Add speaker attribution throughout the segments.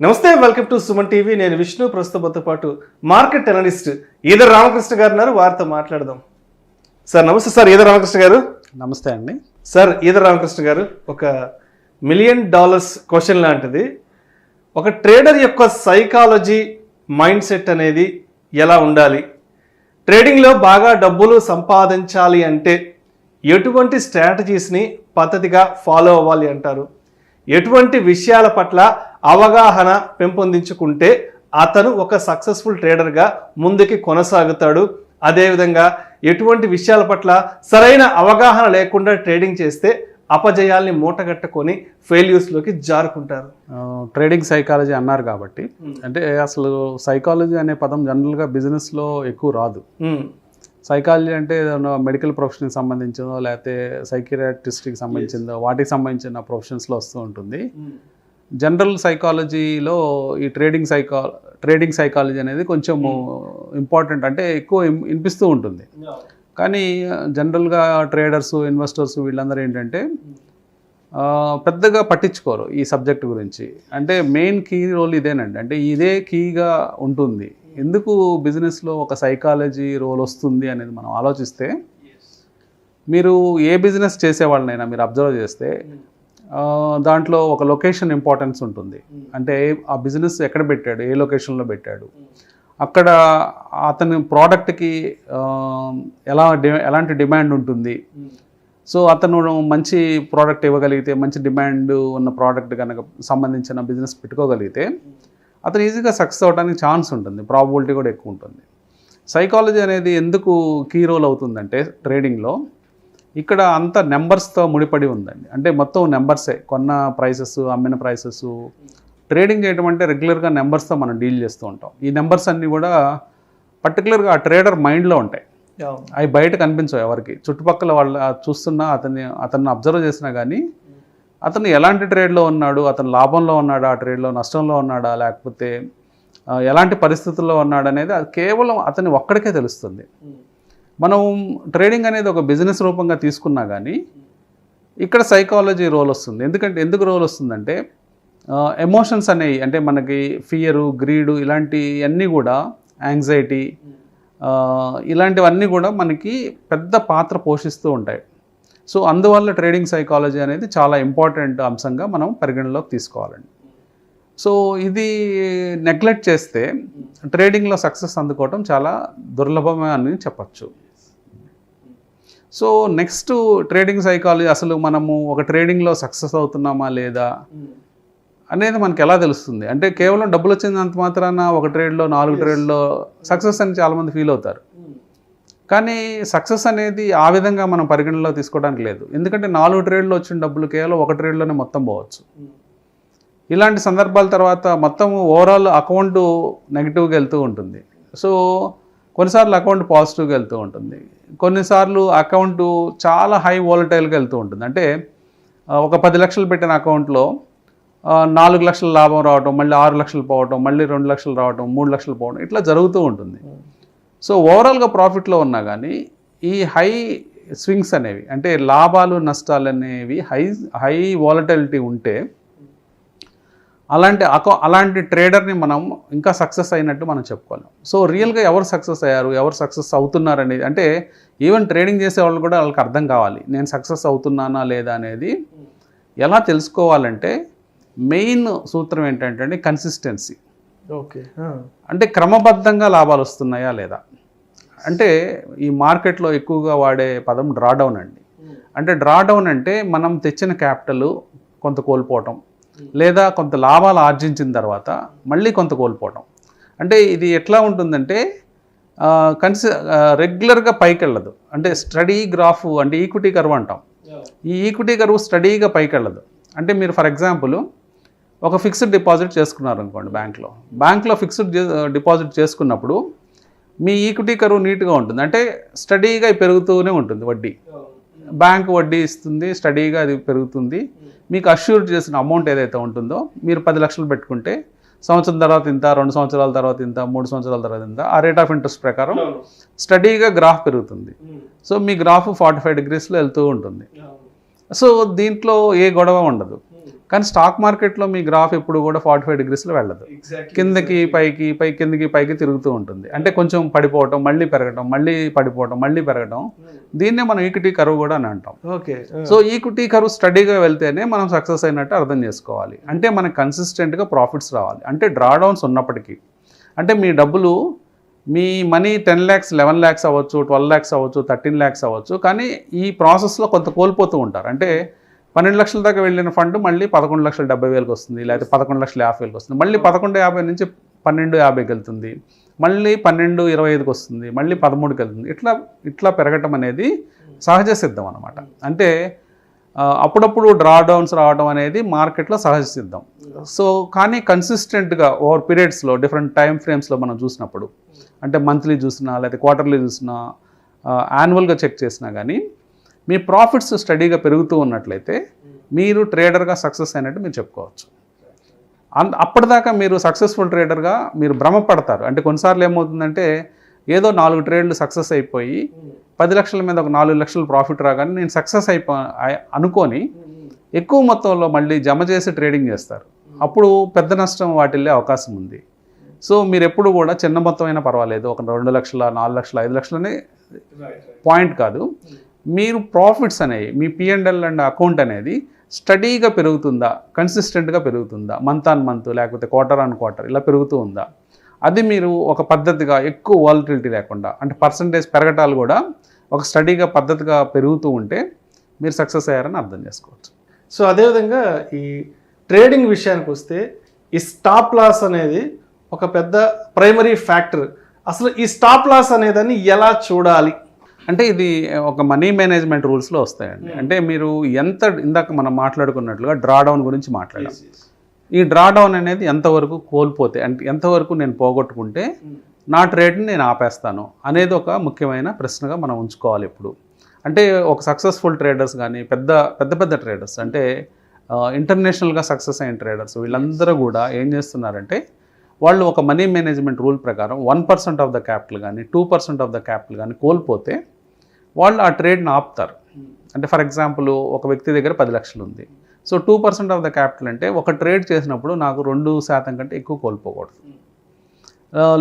Speaker 1: నమస్తే, welcome to Suman TV. నేను విష్ణు. ప్రస్తుతంతో పాటు మార్కెట్ అనలిస్ట్ ఈదర్ రామకృష్ణ గారు ఉన్నారు. వారితో మాట్లాడదాం. సార్ నమస్తే. సార్ ఈదర్ రామకృష్ణ గారు.
Speaker 2: నమస్తే అండి.
Speaker 1: సార్ ఈదర్ రామకృష్ణ గారు, ఒక $1 మిలియన్ క్వశ్చన్ లాంటిది. ఒక ట్రేడర్ యొక్క సైకాలజీ, మైండ్ సెట్ అనేది ఎలా ఉండాలి? ట్రేడింగ్లో బాగా డబ్బులు సంపాదించాలి అంటే ఎటువంటి స్ట్రాటజీస్ని పద్ధతిగా ఫాలో అవ్వాలి అంటారు? ఎటువంటి విషయాల పట్ల అవగాహన పెంపొందించుకుంటే అతను ఒక సక్సెస్ఫుల్ ట్రేడర్గా ముందుకి కొనసాగుతాడు? అదేవిధంగా ఎటువంటి విషయాల పట్ల సరైన అవగాహన లేకుండా ట్రేడింగ్ చేస్తే అపజయాల్ని మూటగట్టుకొని ఫెయిల్యూర్స్లోకి జారుకుంటారు?
Speaker 2: ట్రేడింగ్ సైకాలజీ అన్నారు కాబట్టి, అంటే అసలు సైకాలజీ అనే పదం జనరల్గా బిజినెస్లో ఎక్కువ రాదు. సైకాలజీ అంటే మెడికల్ ప్రొఫెషన్కి సంబంధించిందో లేకపోతే సైకియాట్రిస్ట్కి సంబంధించిందో వాటికి సంబంధించిన ప్రొఫెషన్స్లో వస్తూ ఉంటుంది. జనరల్ సైకాలజీలో ఈ ట్రేడింగ్ సైకాలజీ అనేది కొంచెం ఇంపార్టెంట్, అంటే ఎక్కువ వినిపిస్తూ ఉంటుంది. కానీ జనరల్గా ట్రేడర్స్, ఇన్వెస్టర్స్ వీళ్ళందరూ ఏంటంటే పెద్దగా పట్టించుకోరు ఈ సబ్జెక్ట్ గురించి. అంటే మెయిన్ కీ రోల్ ఇదేనండి, అంటే ఇదే కీగా ఉంటుంది. ఎందుకు బిజినెస్లో ఒక సైకాలజీ రోల్ వస్తుంది అనేది మనం ఆలోచిస్తే, మీరు ఏ బిజినెస్ చేసేవాళ్ళనైనా మీరు అబ్జర్వ్ చేస్తే దాంట్లో ఒక లొకేషన్ ఇంపార్టెన్స్ ఉంటుంది. అంటే ఆ బిజినెస్ ఎక్కడ పెట్టాడు, ఏ లొకేషన్లో పెట్టాడు, అక్కడ అతని ప్రోడక్ట్కి ఎలాంటి డిమాండ్ ఉంటుంది. సో అతను మంచి ప్రోడక్ట్ ఇవ్వగలిగితే, మంచి డిమాండ్ ఉన్న ప్రోడక్ట్ కనుక సంబంధించిన బిజినెస్ పెట్టుకోగలిగితే అతను ఈజీగా సక్సెస్ అవ్వడానికి ఛాన్స్ ఉంటుంది, ప్రాబబిలిటీ కూడా ఎక్కువ ఉంటుంది. సైకాలజీ అనేది ఎందుకు కీ రోల్ అవుతుందంటే ట్రేడింగ్లో, ఇక్కడ అంత నెంబర్స్తో ముడిపడి ఉందండి. అంటే మొత్తం నెంబర్సే, కొన్న ప్రైసెస్, అమ్మిన ప్రైసెస్. ట్రేడింగ్ చేయడం అంటే రెగ్యులర్గా నెంబర్స్తో మనం డీల్ చేస్తూ ఉంటాం. ఈ నెంబర్స్ అన్నీ కూడా పర్టికులర్గా ఆ ట్రేడర్ మైండ్లో ఉంటాయి. అవి బయట కనిపించవు ఎవరికి. చుట్టుపక్కల వాళ్ళు చూస్తున్నా, అతన్ని అబ్జర్వ్ చేసినా కానీ అతను ఎలాంటి ట్రేడ్లో ఉన్నాడు, అతను లాభంలో ఉన్నాడా, ఆ ట్రేడ్లో నష్టంలో ఉన్నాడా, లేకపోతే ఎలాంటి పరిస్థితుల్లో ఉన్నాడు అనేది అది కేవలం అతని ఒక్కడికే తెలుస్తుంది. మనం ట్రేడింగ్ అనేది ఒక బిజినెస్ రూపంగా తీసుకున్నా కానీ ఇక్కడ సైకాలజీ రోల్ వస్తుంది. ఎందుకు రోల్ వస్తుందంటే ఎమోషన్స్ అనేవి, అంటే మనకి ఫియరు, గ్రీడు, ఇలాంటివన్నీ కూడా, యాంగ్జైటీ, ఇలాంటివన్నీ కూడా మనకి పెద్ద పాత్ర పోషిస్తూ ఉంటాయి. సో అందువల్ల ట్రేడింగ్ సైకాలజీ అనేది చాలా ఇంపార్టెంట్ అంశంగా మనం పరిగణలోకి తీసుకోవాలండి. సో ఇది నెగ్లెక్ట్ చేస్తే ట్రేడింగ్లో సక్సెస్ అందుకోవటం చాలా దుర్లభమే అని చెప్పచ్చు. సో నెక్స్ట్ ట్రేడింగ్ సైకాలజీ, అసలు మనము ఒక ట్రేడింగ్లో సక్సెస్ అవుతున్నామా లేదా అనేది మనకి ఎలా తెలుస్తుంది? అంటే కేవలం డబ్బులు వచ్చినంత మాత్రాన ఒక ట్రేడ్లో, 4 ట్రేడ్లో సక్సెస్ అని చాలామంది ఫీల్ అవుతారు. కానీ సక్సెస్ అనేది ఆ విధంగా మనం పరిగణనలో తీసుకోవడానికి లేదు. ఎందుకంటే 4 ట్రేడ్లో వచ్చిన డబ్బులు కేవలం 1 ట్రేడ్లోనే మొత్తం పోవచ్చు. ఇలాంటి సందర్భాల తర్వాత మొత్తం ఓవరాల్ అకౌంట్ నెగిటివ్గా వెళ్తూ ఉంటుంది. సో కొన్నిసార్లు అకౌంట్ పాజిటివ్గా వెళ్తూ ఉంటుంది, కొన్నిసార్లు అకౌంట్ చాలా హై వాలటైల్గా వెళ్తూ ఉంటుంది. అంటే ఒక 10 లక్షలు పెట్టిన అకౌంట్లో 4 లక్షల లాభం రావటం, మళ్ళీ 6 లక్షలు పోవటం, మళ్ళీ 2 లక్షలు రావటం, 3 లక్షలు పోవడం, ఇట్లా జరుగుతూ ఉంటుంది. సో ఓవరాల్గా ప్రాఫిట్లో ఉన్నా కానీ ఈ హై స్వింగ్స్ అనేవి, అంటే లాభాలు నష్టాలు అనేవి హై వాలటిలిటీ ఉంటే అలాంటి ట్రేడర్ని మనం ఇంకా సక్సెస్ అయినట్టు మనం చెప్పుకోలేం. సో రియల్గా ఎవరు సక్సెస్ అయ్యారు, ఎవరు సక్సెస్ అవుతున్నారు అనేది, అంటే ఈవెన్ ట్రేడింగ్ చేసే వాళ్ళు కూడా వాళ్ళకి అర్థం కావాలి, నేను సక్సెస్ అవుతున్నానా లేదా అనేది. ఎలా తెలుసుకోవాలంటే మెయిన్ సూత్రం ఏంటంటే కన్సిస్టెన్సీ.
Speaker 1: ఓకే,
Speaker 2: అంటే క్రమబద్ధంగా లాభాలు వస్తున్నాయా లేదా. అంటే ఈ మార్కెట్లో ఎక్కువగా వాడే పదం డ్రాడౌన్ అండి. అంటే డ్రాడౌన్ అంటే మనం తెచ్చిన క్యాపిటల్ కొంత కోల్పోవటం, లేదా కొంత లాభాలు ఆర్జించిన తర్వాత మళ్ళీ కొంత కోల్పోవటం. అంటే ఇది ఎట్లా ఉంటుందంటే రెగ్యులర్గా పైకి వెళ్ళదు. అంటే స్టడీ గ్రాఫ్, అంటే ఈక్విటీ కర్వ్ అంటాం. ఈ ఈక్విటీ కర్వ్ స్టడీగా పైకి వెళ్ళదు. అంటే మీరు ఫర్ ఎగ్జాంపుల్ ఒక ఫిక్స్డ్ డిపాజిట్ చేసుకున్నారు అనుకోండి, బ్యాంక్లో ఫిక్స్డ్ డిపాజిట్ చేసుకున్నప్పుడు మీ ఈక్విటీ కర్వ్ నీట్గా ఉంటుంది. అంటే స్టడీగా పెరుగుతూనే ఉంటుంది వడ్డీ. బ్యాంక్ వడ్డీ ఇస్తుంది, స్టడీగా అది పెరుగుతుంది. మీకు అష్యూర్ చేసిన అమౌంట్ ఏదైతే ఉంటుందో, మీరు 10 లక్షలు పెట్టుకుంటే సంవత్సరం తర్వాత ఇంత, 2 సంవత్సరాల తర్వాత ఇంత, 3 సంవత్సరాల తర్వాత ఇంత, ఆ రేట్ ఆఫ్ ఇంట్రెస్ట్ ప్రకారం స్టడీగా గ్రాఫ్ పెరుగుతుంది. సో మీ గ్రాఫ్ 45 డిగ్రీస్లో వెళ్తూ ఉంటుంది. సో దీంట్లో ఏ గొడవ ఉండదు. కానీ స్టాక్ మార్కెట్లో మీ గ్రాఫ్ ఎప్పుడు కూడా 45 డిగ్రీస్లో వెళ్ళదు, కిందకి పైకి కిందకి పైకి తిరుగుతూ ఉంటుంది. అంటే కొంచెం పడిపోవటం, మళ్ళీ పెరగటం, మళ్ళీ పడిపోవటం, మళ్ళీ పెరగటం. దీన్నే మనం ఈక్విటీ కర్వ్ కూడా అని అంటాం.
Speaker 1: ఓకే.
Speaker 2: సో ఈక్విటీ కర్వ్ స్టడీగా వెళ్తేనే మనం సక్సెస్ అయినట్టు అర్థం చేసుకోవాలి. అంటే మనకు కన్సిస్టెంట్గా ప్రాఫిట్స్ రావాలి. అంటే డ్రాడౌన్స్ ఉన్నప్పటికీ, అంటే మీ డబ్బులు, మీ మనీ 10 lakhs 11 lakhs అవ్వచ్చు, 12 lakhs అవ్వచ్చు, 13 lakhs అవ్వచ్చు, కానీ ఈ ప్రాసెస్లో కొంత కోల్పోతూ ఉంటారు. అంటే 12 లక్షల దాకా వెళ్ళిన ఫండ్ మళ్ళీ 11,70,000కి వస్తుంది, లేకపోతే 11,50,000కి వస్తుంది, మళ్ళీ 11,50,000 నుంచి 12,50,000కి వెళ్తుంది, మళ్ళీ 12,25కి వస్తుంది, మళ్ళీ 13కి వెళ్తుంది. ఇట్లా పెరగటం అనేది సహజ సిద్ధం అనమాట. అంటే అప్పుడప్పుడు డ్రాడౌన్స్ రావడం అనేది మార్కెట్లో సహజ సిద్ధం. సో కానీ కన్సిస్టెంట్గా ఓవర్ పీరియడ్స్లో డిఫరెంట్ టైం ఫ్రేమ్స్లో మనం చూసినప్పుడు, అంటే మంత్లీ చూసినా లేకపోతే క్వార్టర్లీ చూసినా యాన్యువల్గా చెక్ చేసినా కానీ మీ ప్రాఫిట్స్ స్టడీగా పెరుగుతూ ఉన్నట్లయితే మీరు ట్రేడర్గా సక్సెస్ అయినట్టు మీరు చెప్పుకోవచ్చు. అప్పటిదాకా మీరు సక్సెస్ఫుల్ ట్రేడర్గా మీరు భ్రమపడతారు. అంటే కొన్నిసార్లు ఏమవుతుందంటే ఏదో 4 ట్రేడ్లు సక్సెస్ అయిపోయి 10 లక్షల మీద ఒక 4 లక్షలు ప్రాఫిట్ రాగానే నేను సక్సెస్ అనుకొని ఎక్కువ మొత్తంలో మళ్ళీ జమ చేసి ట్రేడింగ్ చేస్తారు. అప్పుడు పెద్ద నష్టం వాటిల్లే అవకాశం ఉంది. సో మీరు ఎప్పుడు కూడా చిన్న మొత్తం అయినా పర్వాలేదు, ఒక 2 లక్షల 4 లక్షల 5 లక్షలనే పాయింట్ కాదు. మీరు ప్రాఫిట్స్ అనేవి మీ P&L అండ్ అకౌంట్ అనేది స్టడీగా పెరుగుతుందా, కన్సిస్టెంట్గా పెరుగుతుందా, మంత్ ఆన్ మంత్ లేకపోతే క్వార్టర్ ఆన్ క్వార్టర్ ఇలా పెరుగుతూ ఉందా, అది మీరు ఒక పద్ధతిగా ఎక్కువ వాలటిలిటీ లేకుండా, అంటే పర్సంటేజ్ పెరగటాలు కూడా ఒక స్టడీగా పద్ధతిగా పెరుగుతూ ఉంటే మీరు సక్సెస్ అయ్యారని అర్థం చేసుకోవచ్చు.
Speaker 1: సో అదేవిధంగా ఈ ట్రేడింగ్ విషయానికి వస్తే ఈ స్టాప్ లాస్ అనేది ఒక పెద్ద ప్రైమరీ ఫ్యాక్టర్. అసలు ఈ స్టాప్ లాస్ అనేదాన్ని ఎలా చూడాలి?
Speaker 2: అంటే ఇది ఒక మనీ మేనేజ్మెంట్ రూల్స్లో వస్తాయండి. అంటే మీరు ఇందాక మనం మాట్లాడుకున్నట్లుగా డ్రాడౌన్ గురించి మాట్లాడాం. ఈ డ్రాడౌన్ అనేది ఎంతవరకు కోల్పోతే, అంటే ఎంతవరకు నేను పోగొట్టుకుంటే నా ట్రేడ్ని నేను ఆపేస్తాను అనేది ఒక ముఖ్యమైన ప్రశ్నగా మనం ఉంచుకోవాలి ఎప్పుడు. అంటే ఒక సక్సెస్ఫుల్ ట్రేడర్స్ కానీ పెద్ద ట్రేడర్స్, అంటే ఇంటర్నేషనల్గా సక్సెస్ అయిన ట్రేడర్స్, వీళ్ళందరూ కూడా ఏం చేస్తున్నారంటే వాళ్ళు ఒక మనీ మేనేజ్మెంట్ రూల్ ప్రకారం 1% ఆఫ్ ద క్యాపిటల్ కానీ 2% ఆఫ్ ద క్యాపిటల్ కానీ కోల్పోతే వాళ్ళు ఆ ట్రేడ్ని ఆపుతారు. అంటే ఫర్ ఎగ్జాంపుల్ ఒక వ్యక్తి దగ్గర 10 లక్షలు ఉంది. సో 2% ఆఫ్ ద క్యాపిటల్ అంటే ఒక ట్రేడ్ చేసినప్పుడు నాకు 2% కంటే ఎక్కువ కోల్పోకూడదు.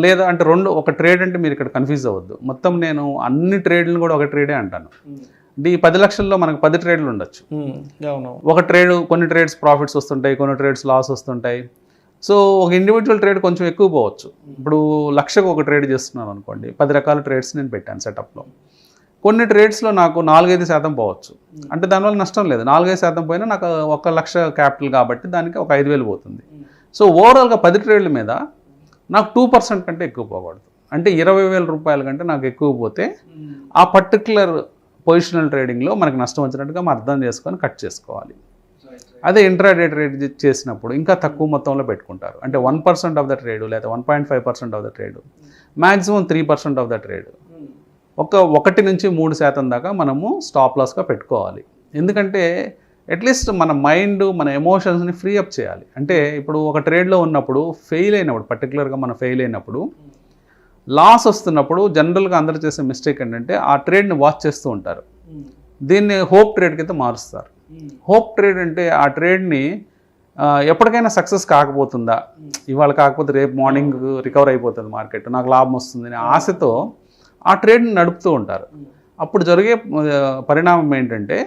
Speaker 2: లేదా అంటే ఒక ట్రేడ్ అంటే మీరు ఇక్కడ కన్ఫ్యూజ్ అవ్వద్దు. మొత్తం నేను అన్ని ట్రేడ్లను కూడా ఒక ట్రేడే అంటాను. అంటే ఈ 10 లక్షల్లో మనకు 10 ట్రేడ్లు ఉండొచ్చు. ఒక ట్రేడ్, కొన్ని ట్రేడ్స్ ప్రాఫిట్స్ వస్తుంటాయి, కొన్ని ట్రేడ్స్ లాస్ వస్తుంటాయి. సో ఒక ఇండివిజువల్ ట్రేడ్ కొంచెం ఎక్కువ పోవచ్చు. ఇప్పుడు 1,00,000కు ఒక ట్రేడ్ చేస్తున్నాను అనుకోండి, 10 రకాల ట్రేడ్స్ నేను పెట్టాను సెటప్లో. కొన్ని ట్రేడ్స్లో నాకు 4-5% పోవచ్చు. అంటే దానివల్ల నష్టం లేదు. 4-5% పోయినా నాకు 1,00,000 క్యాపిటల్ కాబట్టి దానికి ఒక 5,000 పోతుంది. సో ఓవరాల్గా 10 ట్రేడ్ల మీద నాకు 2% కంటే ఎక్కువ పోకూడదు. అంటే 20,000 రూపాయల కంటే నాకు ఎక్కువ పోతే ఆ పర్టికులర్ పొజిషనల్ ట్రేడింగ్లో మనకు నష్టం వచ్చినట్టుగా మనం అర్థం చేసుకొని కట్ చేసుకోవాలి. అదే ఇంట్రాడే ట్రేడ్ చేసినప్పుడు ఇంకా తక్కువ మొత్తంలో పెట్టుకుంటారు. అంటే 1% ఆఫ్ ద ట్రేడ్ లేదా 1.5% of the trade, maximum 3% of the trade, 1 నుంచి 3% దాకా మనము స్టాప్ లాస్గా పెట్టుకోవాలి. ఎందుకంటే అట్లీస్ట్ మన మైండ్, మన ఎమోషన్స్ని ఫ్రీ అప్ చేయాలి. అంటే ఇప్పుడు ఒక ట్రేడ్లో ఉన్నప్పుడు పర్టికులర్గా మనం ఫెయిల్ అయినప్పుడు, లాస్ వస్తున్నప్పుడు జనరల్గా అందరూ చేసే మిస్టేక్ ఏంటంటే ఆ ట్రేడ్ని వాచ్ చేస్తూ ఉంటారు. దీన్ని హోప్ ట్రేడ్ కింద మారుస్తారు. హోప్ ట్రేడ్ అంటే ఆ ట్రేడ్ని ఎప్పటికైనా సక్సెస్ కాకపోతుందా, ఇవాళ కాకపోతే రేపు మార్నింగ్ రికవర్ అయిపోతుంది మార్కెట్, నాకు లాభం వస్తుంది అనే ఆశతో ఆ ట్రేడ్ని నడుపుతూ ఉంటారు. అప్పుడు జరిగే పరిణామం ఏంటంటే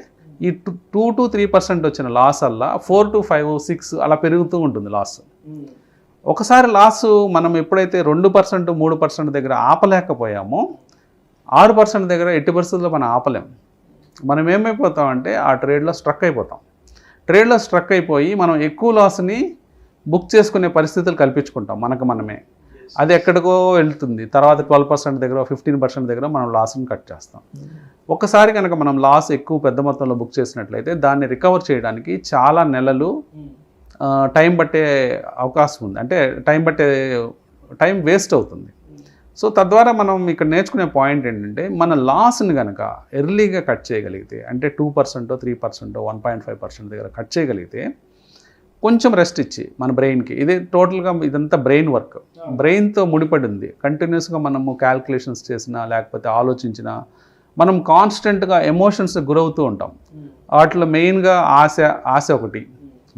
Speaker 2: ఈ 2-3% వచ్చిన లాస్ అలా 4-5-6 అలా పెరుగుతూ ఉంటుంది లాస్. ఒకసారి లాస్ మనం ఎప్పుడైతే 2%, 3% దగ్గర ఆపలేకపోయామో 6% దగ్గర ఎట్టి పరిస్థితుల్లో మనం ఆపలేం. మనం ఏమైపోతామంటే ఆ ట్రేడ్లో స్ట్రక్ అయిపోతాం. ట్రేడ్లో స్ట్రక్ అయిపోయి మనం ఎక్కువ లాస్ని బుక్ చేసుకునే పరిస్థితులు కల్పించుకుంటాం మనమే. అది ఎక్కడికో వెళ్తుంది. తర్వాత 12% దగ్గర 15% దగ్గర మనం లాస్ని కట్ చేస్తాం. ఒకసారి కనుక మనం లాస్ ఎక్కువ పెద్ద మొత్తంలో బుక్ చేసినట్లయితే దాన్ని రికవర్ చేయడానికి చాలా నెలలు టైం పట్టే అవకాశం ఉంది. అంటే టైం వేస్ట్ అవుతుంది. సో తద్వారా మనం ఇక్కడ నేర్చుకునే పాయింట్ ఏంటంటే మన లాస్ని కనుక ఎర్లీగా కట్ చేయగలిగితే, అంటే 2%, 3%, 1.5% దగ్గర కట్ చేయగలిగితే కొంచెం రెస్ట్ ఇచ్చి మన బ్రెయిన్కి, టోటల్గా ఇదంతా బ్రెయిన్ వర్క్, బ్రెయిన్తో ముడిపడింది. కంటిన్యూస్గా మనము క్యాల్కులేషన్స్ చేసినా లేకపోతే ఆలోచించినా మనం కాన్స్టెంట్గా ఎమోషన్స్ గురవుతూ ఉంటాం. వాటిలో మెయిన్గా ఆశ ఒకటి,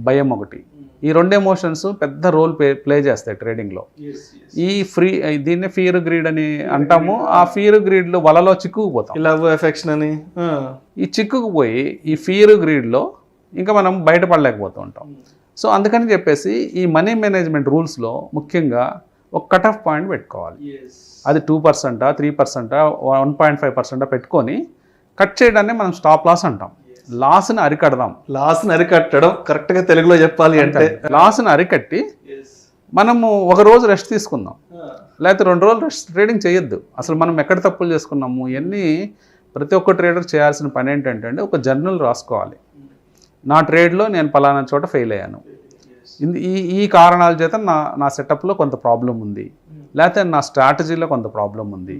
Speaker 2: భయం ఒకటి. ఈ రెండు ఎమోషన్స్ పెద్ద రోల్ ప్లే చేస్తాయి ట్రేడింగ్లో. దీన్ని ఫియర్ గ్రీడ్ అని అంటాము. ఆ ఫియర్ గ్రీడ్లో వలలో చిక్కుకుపోతాం,
Speaker 1: లవ్ ఎఫెక్షన్ అని.
Speaker 2: ఈ చిక్కుకుపోయి ఈ ఫియర్ గ్రీడ్లో ఇంకా మనం బయటపడలేకపోతూ ఉంటాం. సో అందుకని చెప్పేసి ఈ మనీ మేనేజ్మెంట్ రూల్స్లో ముఖ్యంగా ఒక కట్ ఆఫ్ పాయింట్ పెట్టుకోవాలి. అది 2%, 3%, 1.5% పెట్టుకొని కట్ చేయడాన్ని మనం స్టాప్ లాస్ అంటాం. లాస్ని అరికడదాం.
Speaker 1: లాస్ని అరికట్టడం కరెక్ట్గా తెలుగులో చెప్పాలి అంటే
Speaker 2: లాస్ని అరికట్టి మనము ఒక రోజు రెస్ట్ తీసుకుందాం, లేకపోతే 2 రోజులు రెస్ట్. ట్రేడింగ్ చేయొద్దు. అసలు మనం ఎక్కడ తప్పులు చేసుకున్నాము ఇవన్నీ ప్రతి ఒక్క ట్రేడర్ చేయాల్సిన పని ఏంటంటే ఒక జర్నల్ రాసుకోవాలి. నా ట్రేడ్లో నేను పలానా చోట ఫెయిల్ అయ్యాను, ఈ కారణాల చేత నా సెటప్లో కొంత ప్రాబ్లం ఉంది, లేకపోతే నా స్ట్రాటజీలో కొంత ప్రాబ్లం ఉంది,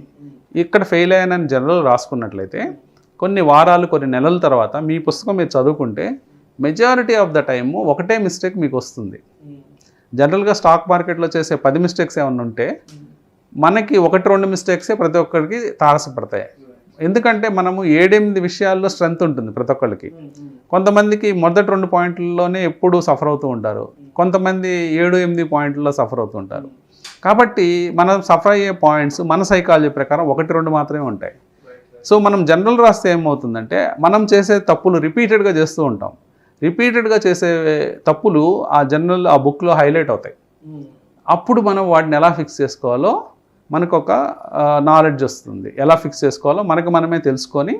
Speaker 2: ఇక్కడ ఫెయిల్ అయ్యానని జనరల్ రాసుకున్నట్లయితే కొన్ని వారాలు కొన్ని నెలల తర్వాత మీ పుస్తకం మీరు చదువుకుంటే మెజారిటీ ఆఫ్ ద టైము ఒకటే మిస్టేక్ మీకు వస్తుంది. జనరల్గా స్టాక్ మార్కెట్లో చేసే 10 మిస్టేక్స్ ఏమన్నా ఉంటే మనకి 1-2 మిస్టేక్సే ప్రతి ఒక్కరికి తారసపడతాయి. ఎందుకంటే మనము 7-8 విషయాల్లో స్ట్రెంత్ ఉంటుంది ప్రతి ఒక్కరికి. కొంతమందికి మొదటి 2 పాయింట్లలోనే ఎప్పుడూ సఫర్ అవుతూ ఉంటారు, కొంతమంది 7-8 పాయింట్లలో సఫర్ అవుతూ ఉంటారు. కాబట్టి మనం సఫర్ అయ్యే పాయింట్స్ మన సైకాలజీ ప్రకారం 1-2 మాత్రమే ఉంటాయి. సో మనం జనరల్ రాస్తే ఏమవుతుందంటే మనం చేసే తప్పులు రిపీటెడ్గా చేస్తూ ఉంటాం. రిపీటెడ్గా చేసే తప్పులు ఆ జనరల్ ఆ బుక్లో హైలైట్ అవుతాయి. అప్పుడు మనం వాటిని ఎలా ఫిక్స్ చేసుకోవాలో మనకు ఒక నాలెడ్జ్ వస్తుంది. ఎలా ఫిక్స్ చేసుకోవాలో మనకు మనమే తెలుసుకొని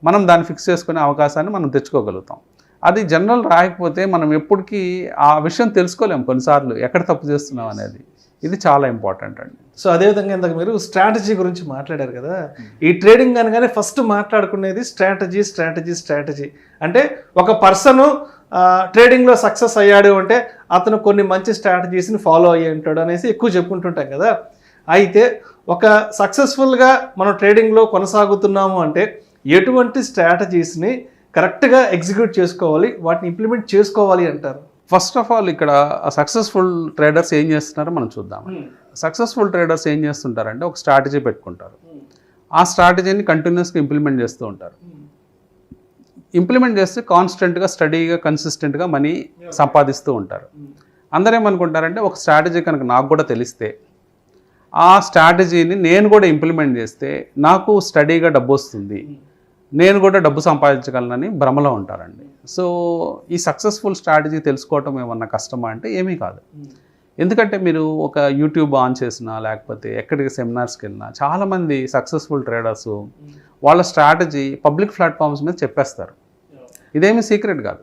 Speaker 2: మనం దాన్ని ఫిక్స్ చేసుకునే అవకాశాన్ని మనం తెచ్చుకోగలుగుతాం. అది జనరల్ రాయకపోతే మనం ఎప్పటికీ ఆ విషయం తెలుసుకోలేము కొన్నిసార్లు ఎక్కడ తప్పు చేస్తున్నాం అనేది. ఇది చాలా ఇంపార్టెంట్ అండి.
Speaker 1: సో అదేవిధంగా ఇందాక మీరు స్ట్రాటజీ గురించి మాట్లాడారు కదా. ఈ ట్రేడింగ్ అనగానే ఫస్ట్ మాట్లాడుకునేది స్ట్రాటజీ. అంటే ఒక పర్సన్ ట్రేడింగ్లో సక్సెస్ అయ్యాడు అంటే అతను కొన్ని మంచి స్ట్రాటజీస్ని ఫాలో అయ్యి ఉంటాడు అనేసి ఎక్కువ చెప్పుకుంటుంటాం కదా. అయితే ఒక సక్సెస్ఫుల్గా మనం ట్రేడింగ్లో కొనసాగుతున్నాము అంటే ఎటువంటి స్ట్రాటజీస్ని కరెక్ట్గా ఎగ్జిక్యూట్ చేసుకోవాలి, వాటిని ఇంప్లిమెంట్ చేసుకోవాలి అంటారు?
Speaker 2: ఫస్ట్ ఆఫ్ ఆల్ ఇక్కడ సక్సెస్ఫుల్ ట్రేడర్స్ ఏం చేస్తున్నారో మనం చూద్దాం. సక్సెస్ఫుల్ ట్రేడర్స్ ఏం చేస్తుంటారంటే ఒక స్ట్రాటజీ పెట్టుకుంటారు. ఆ స్ట్రాటజీని కంటిన్యూస్గా ఇంప్లిమెంట్ చేస్తూ ఉంటారు. ఇంప్లిమెంట్ చేస్తే కాన్స్టెంట్గా స్టడీగా కన్సిస్టెంట్గా మనీ సంపాదిస్తూ ఉంటారు. అందరూ ఏమనుకుంటారంటే ఒక స్ట్రాటజీ కనుక నాకు కూడా తెలిస్తే ఆ స్ట్రాటజీని నేను కూడా ఇంప్లిమెంట్ చేస్తే నాకు స్టడీగా డబ్బు వస్తుంది, నేను కూడా డబ్బు సంపాదించగలనని భ్రమలో ఉంటారండి. సో ఈ సక్సెస్ఫుల్ స్ట్రాటజీ తెలుసుకోవటం ఏమన్నా కష్టమా అంటే ఏమీ కాదు. ఎందుకంటే మీరు ఒక యూట్యూబ్ ఆన్ చేసినా లేకపోతే ఎక్కడికి సెమినార్స్కి వెళ్ళినా చాలామంది సక్సెస్ఫుల్ ట్రేడర్స్ వాళ్ళ స్ట్రాటజీ పబ్లిక్ ప్లాట్ఫామ్స్ మీద చెప్పేస్తారు. ఇదేమీ సీక్రెట్ కాదు.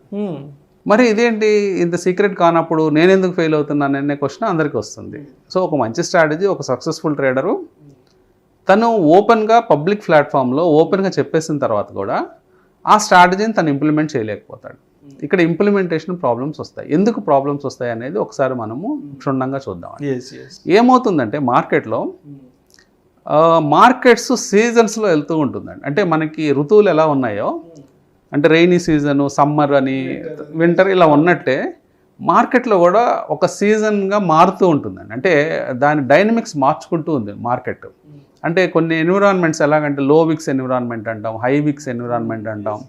Speaker 2: మరి ఇదేంటి ఇంత సీక్రెట్ కానప్పుడు నేను ఎందుకు ఫెయిల్ అవుతున్నాను అనే క్వశ్చన్ అందరికీ వస్తుంది. సో ఒక మంచి స్ట్రాటజీ ఒక సక్సెస్ఫుల్ ట్రేడరు తను ఓపెన్గా పబ్లిక్ ప్లాట్ఫామ్లో ఓపెన్గా చెప్పేసిన తర్వాత కూడా ఆ స్ట్రాటజీని తను ఇంప్లిమెంట్ చేయలేకపోతాడు. ఇక్కడ ఇంప్లిమెంటేషన్ ప్రాబ్లమ్స్ వస్తాయి. ఎందుకు ప్రాబ్లమ్స్ వస్తాయి అనేది ఒకసారి మనము క్షుణ్ణంగా చూద్దాం. ఏమవుతుందంటే మార్కెట్స్ సీజన్స్లో వెళ్తూ ఉంటుందండి. అంటే మనకి ఋతువులు ఎలా ఉన్నాయో అంటే రెయినీ సీజను, సమ్మర్ అని, వింటర్ ఇలా ఉన్నట్టే మార్కెట్లో కూడా ఒక సీజన్గా మారుతూ ఉంటుందండి. అంటే దాని డైనమిక్స్ మార్చుకుంటూ ఉంది మార్కెట్. అంటే కొన్ని ఎన్విరాన్మెంట్స్ ఎలాగంటే లో విక్స్ ఎన్విరాన్మెంట్ అంటాం, హై విక్స్ ఎన్విరాన్మెంట్ అంటాం.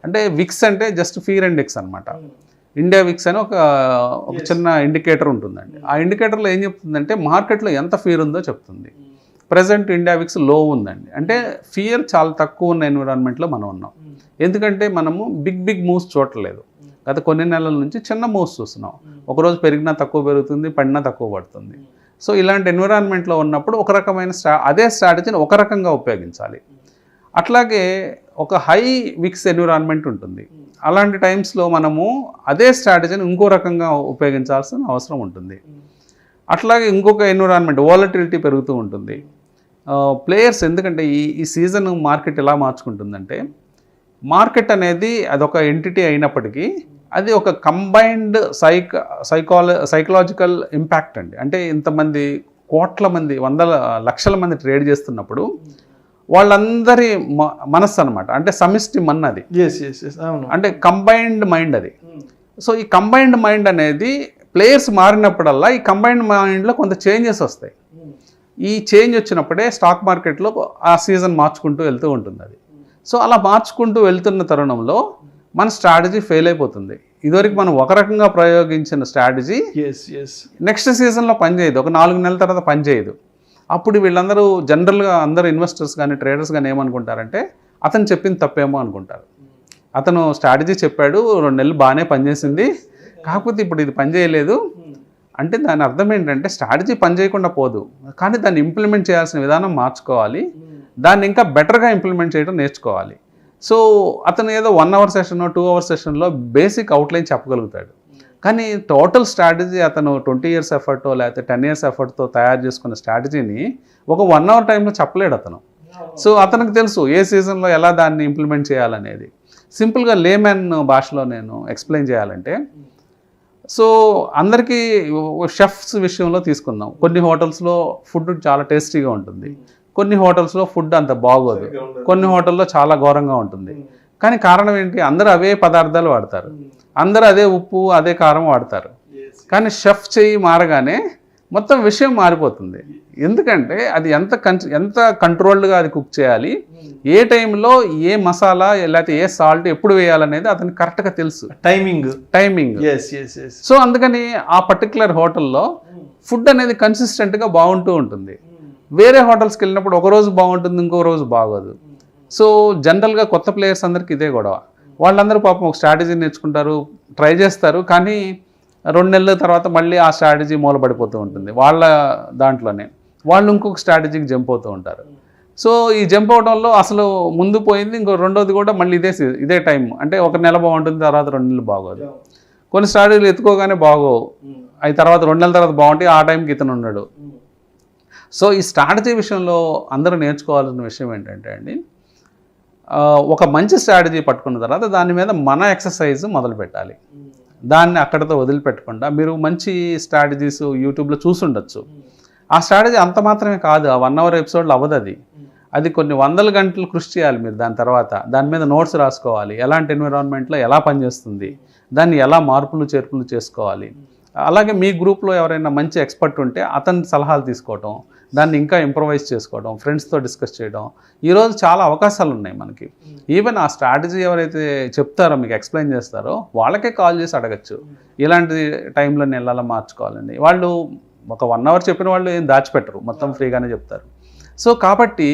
Speaker 2: అంటే విక్స్ అంటే జస్ట్ ఫియర్ ఇండెక్స్ అనమాట. ఇండియా విక్స్ అని ఒక చిన్న ఇండికేటర్ ఉంటుందండి. ఆ ఇండికేటర్లో ఏం చెప్తుందంటే మార్కెట్లో ఎంత ఫియర్ ఉందో చెప్తుంది. ప్రజెంట్ ఇండియా విక్స్ లో ఉందండి. అంటే ఫియర్ చాలా తక్కువ ఉన్న ఎన్విరాన్మెంట్లో మనం ఉన్నాం. ఎందుకంటే మనము బిగ్ మూవ్స్ చూడలేదు. గత కొన్ని నెలల నుంచి చిన్న మూవ్స్ చూస్తున్నాం. ఒకరోజు పెరిగినా తక్కువ పెరుగుతుంది, పడినా తక్కువ పడుతుంది. సో ఇలాంటి ఎన్విరాన్మెంట్లో ఉన్నప్పుడు ఒక రకమైన అదే స్ట్రాటజీని ఒక రకంగా ఉపయోగించాలి. అట్లాగే ఒక హై విక్స్ ఎన్విరాన్మెంట్ ఉంటుంది. అలాంటి టైమ్స్లో మనము అదే స్ట్రాటజీని ఇంకో రకంగా ఉపయోగించాల్సిన అవసరం ఉంటుంది. అట్లాగే ఇంకొక ఎన్విరాన్మెంట్ వాలటిలిటీ పెరుగుతూ ఉంటుంది. ప్లేయర్స్ ఎందుకంటే ఈ సీజన్ మార్కెట్ ఎలా మార్చుకుంటుందంటే మార్కెట్ అనేది అదొక ఎంటిటీ అయినప్పటికీ అది ఒక కంబైన్డ్ సైకలాజికల్ ఇంపాక్ట్ అండి. అంటే ఇంతమంది కోట్ల మంది, వందల లక్షల మంది ట్రేడ్ చేస్తున్నప్పుడు వాళ్ళందరి మనస్సు అనమాట. అంటే సమిష్టి మన్ అది. అంటే కంబైన్డ్ మైండ్ అది. సో ఈ కంబైన్డ్ మైండ్ అనేది ప్లేయర్స్ మారినప్పుడల్లా ఈ కంబైన్డ్ మైండ్లో కొంత చేంజెస్ వస్తాయి. ఈ చేంజ్ వచ్చినప్పుడే స్టాక్ మార్కెట్లో ఆ సీజన్ మార్చుకుంటూ వెళ్తూ ఉంటుంది అది. సో అలా మార్చుకుంటూ వెళ్తున్న తరుణంలో మన స్ట్రాటజీ ఫెయిల్ అయిపోతుంది. ఇదివరకు మనం ఒక రకంగా ప్రయోగించిన స్ట్రాటజీ
Speaker 1: ఎస్ ఎస్
Speaker 2: నెక్స్ట్ సీజన్లో పనిచేయదు, ఒక 4 నెలల తర్వాత పనిచేయదు. అప్పుడు వీళ్ళందరూ జనరల్గా అందరూ ఇన్వెస్టర్స్ కానీ ట్రేడర్స్ కానీ ఏమనుకుంటారంటే అతను చెప్పింది తప్పేమో అనుకుంటారు. అతను స్ట్రాటజీ చెప్పాడు, 2 నెలలు బాగానే పనిచేసింది, కాకపోతే ఇప్పుడు ఇది పనిచేయలేదు అంటే దాని అర్థం ఏంటంటే స్ట్రాటజీ పనిచేయకుండా పోదు, కానీ దాన్ని ఇంప్లిమెంట్ చేయాల్సిన విధానం మార్చుకోవాలి, దాన్ని ఇంకా బెటర్గా ఇంప్లిమెంట్ చేయడం నేర్చుకోవాలి. సో అతను ఏదో 1 అవర్ సెషన్ 2 అవర్ సెషన్లో బేసిక్ అవుట్లైన్ చెప్పగలుగుతాడు, కానీ టోటల్ స్ట్రాటజీ అతను 20 years ఎఫర్టో లేకపోతే 10 years ఎఫర్ట్తో తయారు చేసుకున్న స్ట్రాటజీని ఒక 1 hour టైంలో చెప్పలేడు అతను. సో అతనికి తెలుసు ఏ సీజన్లో ఎలా దాన్ని ఇంప్లిమెంట్ చేయాలనేది. సింపుల్గా లేమ్యాన్ భాషలో నేను ఎక్స్ప్లెయిన్ చేయాలంటే, సో అందరికీ షెఫ్స్ విషయంలో తీసుకుందాం. కొన్ని హోటల్స్లో ఫుడ్ చాలా టేస్టీగా ఉంటుంది, కొన్ని హోటల్స్లో ఫుడ్ అంత బాగోదు, కొన్ని హోటల్లో చాలా ఘోరంగా ఉంటుంది. కానీ కారణం ఏంటి? అందరూ అవే పదార్థాలు వాడతారు, అందరూ అదే ఉప్పు అదే కారం వాడతారు. కానీ షెఫ్ చెయ్యి మారగానే మొత్తం విషయం మారిపోతుంది. ఎందుకంటే అది ఎంత కంట్రోల్డ్గా అది కుక్ చేయాలి, ఏ టైంలో ఏ మసాలా లేకపోతే ఏ సాల్ట్ ఎప్పుడు వేయాలనేది అతనికి కరెక్ట్గా తెలుసు. టైమింగ్. సో అందుకని ఆ పర్టికులర్ హోటల్లో ఫుడ్ అనేది కన్సిస్టెంట్గా బాగుంటూ ఉంటుంది. వేరే హోటల్స్కి వెళ్ళినప్పుడు ఒక రోజు బాగుంటుంది, ఇంకో రోజు బాగోదు. సో జనరల్గా కొత్త ప్లేయర్స్ అందరికీ ఇదే గొడవ. వాళ్ళందరూ పాపం ఒక స్ట్రాటజీ నేర్చుకుంటారు, ట్రై చేస్తారు, కానీ 2 నెలల తర్వాత మళ్ళీ ఆ స్ట్రాటజీ మూలపడిపోతూ ఉంటుంది. వాళ్ళ దాంట్లోనే వాళ్ళు ఇంకొక స్ట్రాటజీకి జంప్ అవుతూ ఉంటారు. సో ఈ జంప్ అవడంలో అసలు ముందు పోయింది, ఇంకో రెండోది కూడా మళ్ళీ ఇదే టైం. అంటే 1 నెల బాగుంటుంది, తర్వాత 2 నెలలు బాగోదు. కొన్ని స్ట్రాటజీలు ఎత్తుకోగానే బాగోవు, అవి తర్వాత 2 నెలల తర్వాత బాగుంటాయి, ఆ టైంకి ఇతను ఉన్నాడు. సో ఈ స్ట్రాటజీ విషయంలో అందరూ నేర్చుకోవాల్సిన విషయం ఏంటంటే అండి, ఒక మంచి స్ట్రాటజీ పట్టుకున్న తర్వాత దాని మీద మన ఎక్సర్సైజ్ మొదలు పెట్టాలి. దాన్ని అక్కడితో వదిలిపెట్టకుండా మీరు మంచి స్ట్రాటజీస్ యూట్యూబ్లో చూసుండొచ్చు. ఆ స్ట్రాటజీ అంత మాత్రమే కాదు, ఆ 1 hour ఎపిసోడ్లో అవ్వదు. అది కొన్ని 100 గంటలు కృషి చేయాలి మీరు. దాని తర్వాత దాని మీద నోట్స్ రాసుకోవాలి, ఎలాంటి ఎన్విరాన్మెంట్లో ఎలా పనిచేస్తుంది, దాన్ని ఎలా మార్పులు చేర్పులు చేసుకోవాలి. అలాగే మీ గ్రూప్లో ఎవరైనా మంచి ఎక్స్పర్ట్ ఉంటే అతని సలహాలు తీసుకోవటం, దాన్ని ఇంకా ఇంప్రవైజ్ చేసుకోవడం, ఫ్రెండ్స్తో డిస్కస్ చేయడం. ఈరోజు చాలా అవకాశాలు ఉన్నాయి మనకి. ఈవెన్ ఆ స్ట్రాటజీ ఎవరైతే చెప్తారో మీకు ఎక్స్ప్లెయిన్ చేస్తారో వాళ్ళకే కాల్ చేసి అడగచ్చు, ఇలాంటి టైంలో నేను ఎలా మార్చుకోవాలండి. వాళ్ళు ఒక 1 hour చెప్పిన వాళ్ళు ఏం దాచిపెట్టరు, మొత్తం ఫ్రీగానే చెప్తారు. సో కాబట్టి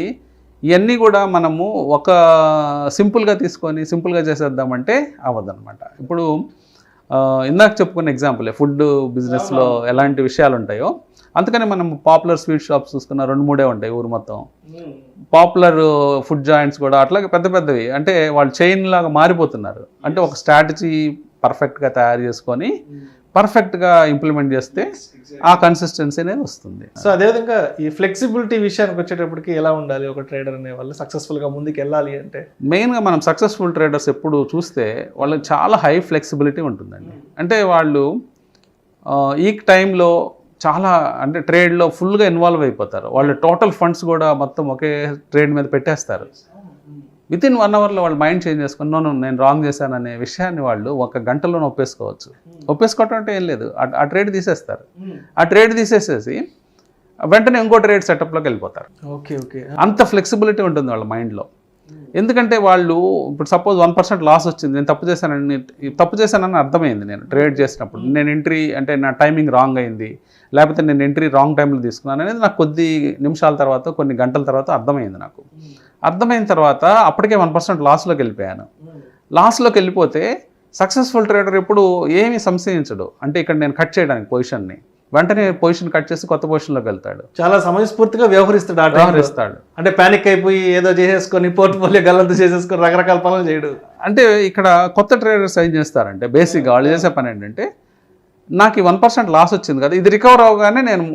Speaker 2: ఇవన్నీ కూడా మనము ఒక సింపుల్గా తీసుకొని సింపుల్గా చేసేద్దామంటే అవ్వదన్నమాట. ఇప్పుడు ఇందాక చెప్పుకున్న ఎగ్జాంపుల్ ఫుడ్ బిజినెస్లో ఎలాంటి విషయాలు ఉంటాయో, అందుకని మనం పాపులర్ స్వీట్ షాప్స్ చూసుకున్న 2-3 ఉంటాయి ఊరు మొత్తం. పాపులర్ ఫుడ్ జాయింట్స్ కూడా అట్లాగే పెద్ద పెద్దవి, అంటే వాళ్ళు చైన్ లాగా మారిపోతున్నారు. అంటే ఒక స్ట్రాటజీ పర్ఫెక్ట్గా తయారు చేసుకొని పర్ఫెక్ట్గా ఇంప్లిమెంట్ చేస్తే ఆ కన్సిస్టెన్సీ అనేది వస్తుంది.
Speaker 1: సో అదేవిధంగా ఈ ఫ్లెక్సిబిలిటీ విషయానికి వచ్చేటప్పటికి ఎలా ఉండాలి ఒక ట్రేడర్ అనే వాళ్ళు సక్సెస్ఫుల్గా ముందుకు వెళ్ళాలి అంటే?
Speaker 2: మెయిన్గా మనం సక్సెస్ఫుల్ ట్రేడర్స్ ఎప్పుడు చూస్తే వాళ్ళకి చాలా హై ఫ్లెక్సిబిలిటీ ఉంటుందండి. అంటే వాళ్ళు ఈ టైంలో చాలా అంటే ట్రేడ్లో ఫుల్గా ఇన్వాల్వ్ అయిపోతారు. వాళ్ళు టోటల్ ఫండ్స్ కూడా మొత్తం ఒకే ట్రేడ్ మీద పెట్టేస్తారు. వితిన్ 1 hourలో వాళ్ళు మైండ్ చేంజ్ చేసుకుని నేను రాంగ్ చేశాననే విషయాన్ని వాళ్ళు 1 గంటలో ఒప్పేసుకోవచ్చు. ఒప్పేసుకోవటం అంటే ఏం లేదు, ఆ ట్రేడ్ తీసేస్తారు. ఆ ట్రేడ్ తీసేసేసి వెంటనే ఇంకో ట్రేడ్ సెటప్లోకి వెళ్ళిపోతారు.
Speaker 1: ఓకే.
Speaker 2: అంత ఫ్లెక్సిబిలిటీ ఉంటుంది వాళ్ళ మైండ్లో. ఎందుకంటే వాళ్ళు ఇప్పుడు సపోజ్ 1% లాస్ వచ్చింది, నేను తప్పు చేశానని అర్థమైంది. నేను ట్రేడ్ చేసినప్పుడు నేను ఎంట్రీ అంటే నా టైమింగ్ రాంగ్ అయింది, లేకపోతే నేను ఎంట్రీ రాంగ్ టైంలో తీసుకున్నాను అనేది నాకు కొద్ది నిమిషాల తర్వాత కొన్ని గంటల తర్వాత అర్థమైంది. నాకు అర్థమైన తర్వాత అప్పటికే 1% లాస్లోకి వెళ్ళిపోయాను. లాస్లోకి వెళ్ళిపోతే సక్సెస్ఫుల్ ట్రేడర్ ఎప్పుడు ఏమీ సంశయించడు. అంటే ఇక్కడ నేను కట్ చేయడానికి పొజిషన్ని వెంటనే పొజిషన్ కట్ చేసి కొత్త పొజిషన్లోకి వెళ్తాడు.
Speaker 1: చాలా సమయస్ఫూర్తిగా వ్యవహరిస్తాడు. అంటే ప్యానిక్ అయిపోయి ఏదో చేసేసుకొని పోర్ట్ఫోలియో గల్లంతు చేసేసుకొని రకరకాల పనులు చేయడు.
Speaker 2: అంటే ఇక్కడ కొత్త ట్రేడర్స్ ఏం చేస్తారంటే బేసిక్గా వాళ్ళు చేసే పని ఏంటంటే, నాకు 1% లాస్ వచ్చింది కదా, ఇది రికవర్ అవగానే నేను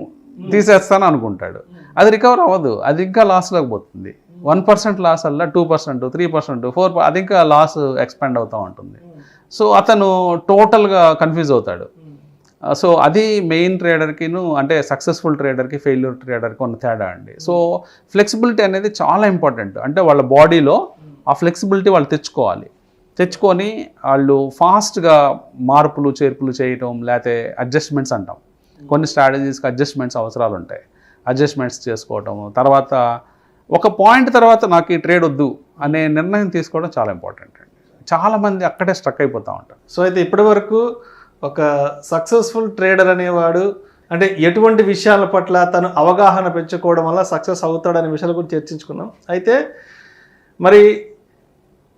Speaker 2: తీసేస్తాను అనుకుంటాడు. అది రికవర్ అవ్వదు, అది ఇంకా లాస్లోకి పోతుంది. 1% లాస్ వల్ల 2%, 3%, 4%, అది ఇంకా లాస్ ఎక్స్పాండ్ అవుతూ ఉంటుంది. సో అతను టోటల్గా కన్ఫ్యూజ్ అవుతాడు. సో అది మెయిన్ ట్రేడర్కిను అంటే సక్సెస్ఫుల్ ట్రేడర్కి ఫెయిల్యూర్ ట్రేడర్కి ఉన్న తేడా అండి. సో ఫ్లెక్సిబిలిటీ అనేది చాలా ఇంపార్టెంట్. అంటే వాళ్ళ బాడీలో ఆ ఫ్లెక్సిబిలిటీ వాళ్ళు తెచ్చుకొని వాళ్ళు ఫాస్ట్గా మార్పులు చేర్పులు చేయటం, లేకపోతే అడ్జస్ట్మెంట్స్ అంటాం. కొన్ని స్ట్రాటజీస్కి అడ్జస్ట్మెంట్స్ అవసరాలు ఉంటాయి, అడ్జస్ట్మెంట్స్ చేసుకోవటము. తర్వాత ఒక పాయింట్ తర్వాత నాకు ఈ ట్రేడ్ వద్దు అనే నిర్ణయం తీసుకోవడం చాలా ఇంపార్టెంట్ అండి. చాలామంది అక్కడే స్ట్రక్ అయిపోతూ ఉంటారు.
Speaker 1: సో అయితే ఇప్పటి వరకు ఒక సక్సెస్ఫుల్ ట్రేడర్ అనేవాడు అంటే ఎటువంటి విషయాల పట్ల తను అవగాహన పెంచుకోవడం వల్ల సక్సెస్ అవుతాడనే విషయాల గురించి చర్చించుకున్నాం. అయితే మరి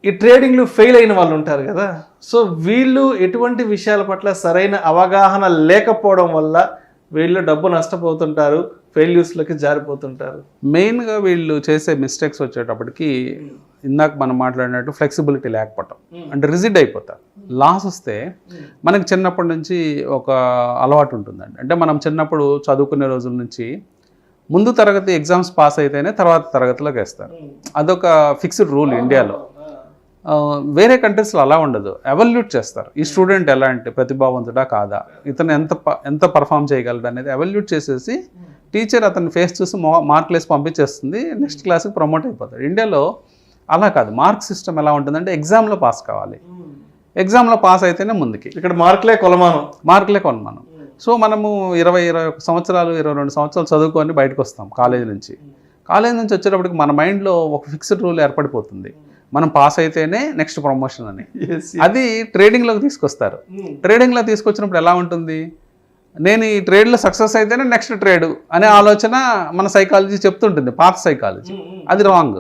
Speaker 1: ఈ ట్రేడింగ్లో ఫెయిల్ అయిన వాళ్ళు ఉంటారు కదా, సో వీళ్ళు ఎటువంటి విషయాల పట్ల సరైన అవగాహన లేకపోవడం వల్ల వీళ్ళు డబ్బు నష్టపోతుంటారు, ఫెయిల్యూర్స్లోకి జారిపోతుంటారు?
Speaker 2: మెయిన్గా వీళ్ళు చేసే మిస్టేక్స్ వచ్చేటప్పటికి ఇందాక మనం మాట్లాడినట్టు ఫ్లెక్సిబిలిటీ లేకపోవటం, అంటే రిజిడ్ అయిపోతారు. లాస్ వస్తే మనకి చిన్నప్పటి నుంచి ఒక అలవాటు ఉంటుందండి. అంటే మనం చిన్నప్పుడు చదువుకునే రోజుల నుంచి ముందు తరగతి ఎగ్జామ్స్ పాస్ అయితేనే తర్వాత తరగతిలోకి వేస్తారు. అదొక ఫిక్స్డ్ రూల్ ఇండియాలో. వేరే కంట్రీస్లో అలా ఉండదు, ఎవాల్యూట్ చేస్తారు. ఈ స్టూడెంట్ ఎలాంటి ప్రతిభావంతుడా కాదా, ఇతను ఎంత పర్ఫామ్ చేయగలడు అనేది ఎవాల్యూట్ చేసేసి టీచర్ అతని ఫేస్ చూసి మార్కులు వేసి పంపించేస్తుంది, నెక్స్ట్ క్లాస్కి ప్రమోట్ అయిపోతాడు. ఇండియాలో అలా కాదు. మార్క్ సిస్టమ్ ఎలా ఉంటుందంటే ఎగ్జామ్లో పాస్ కావాలి, ఎగ్జామ్లో పాస్ అయితేనే ముందుకి.
Speaker 1: ఇక్కడ మార్కులే కొలమానం.
Speaker 2: సో మనము 21 సంవత్సరాలు 22 సంవత్సరాలు చదువుకొని బయటకు వస్తాం కాలేజ్ నుంచి వచ్చేటప్పటికి మన మైండ్లో ఒక ఫిక్స్డ్ రూల్ ఏర్పడిపోతుంది, మనం పాస్ అయితేనే నెక్స్ట్ ప్రమోషన్ అని. అది ట్రేడింగ్లోకి తీసుకొస్తారు. ట్రేడింగ్లో తీసుకొచ్చినప్పుడు ఎలా ఉంటుంది, నేను ఈ ట్రేడ్లో సక్సెస్ అయితేనే నెక్స్ట్ ట్రేడ్ అనే ఆలోచన మన సైకాలజీ చెప్తుంటుంది, పాత సైకాలజీ. అది రాంగ్.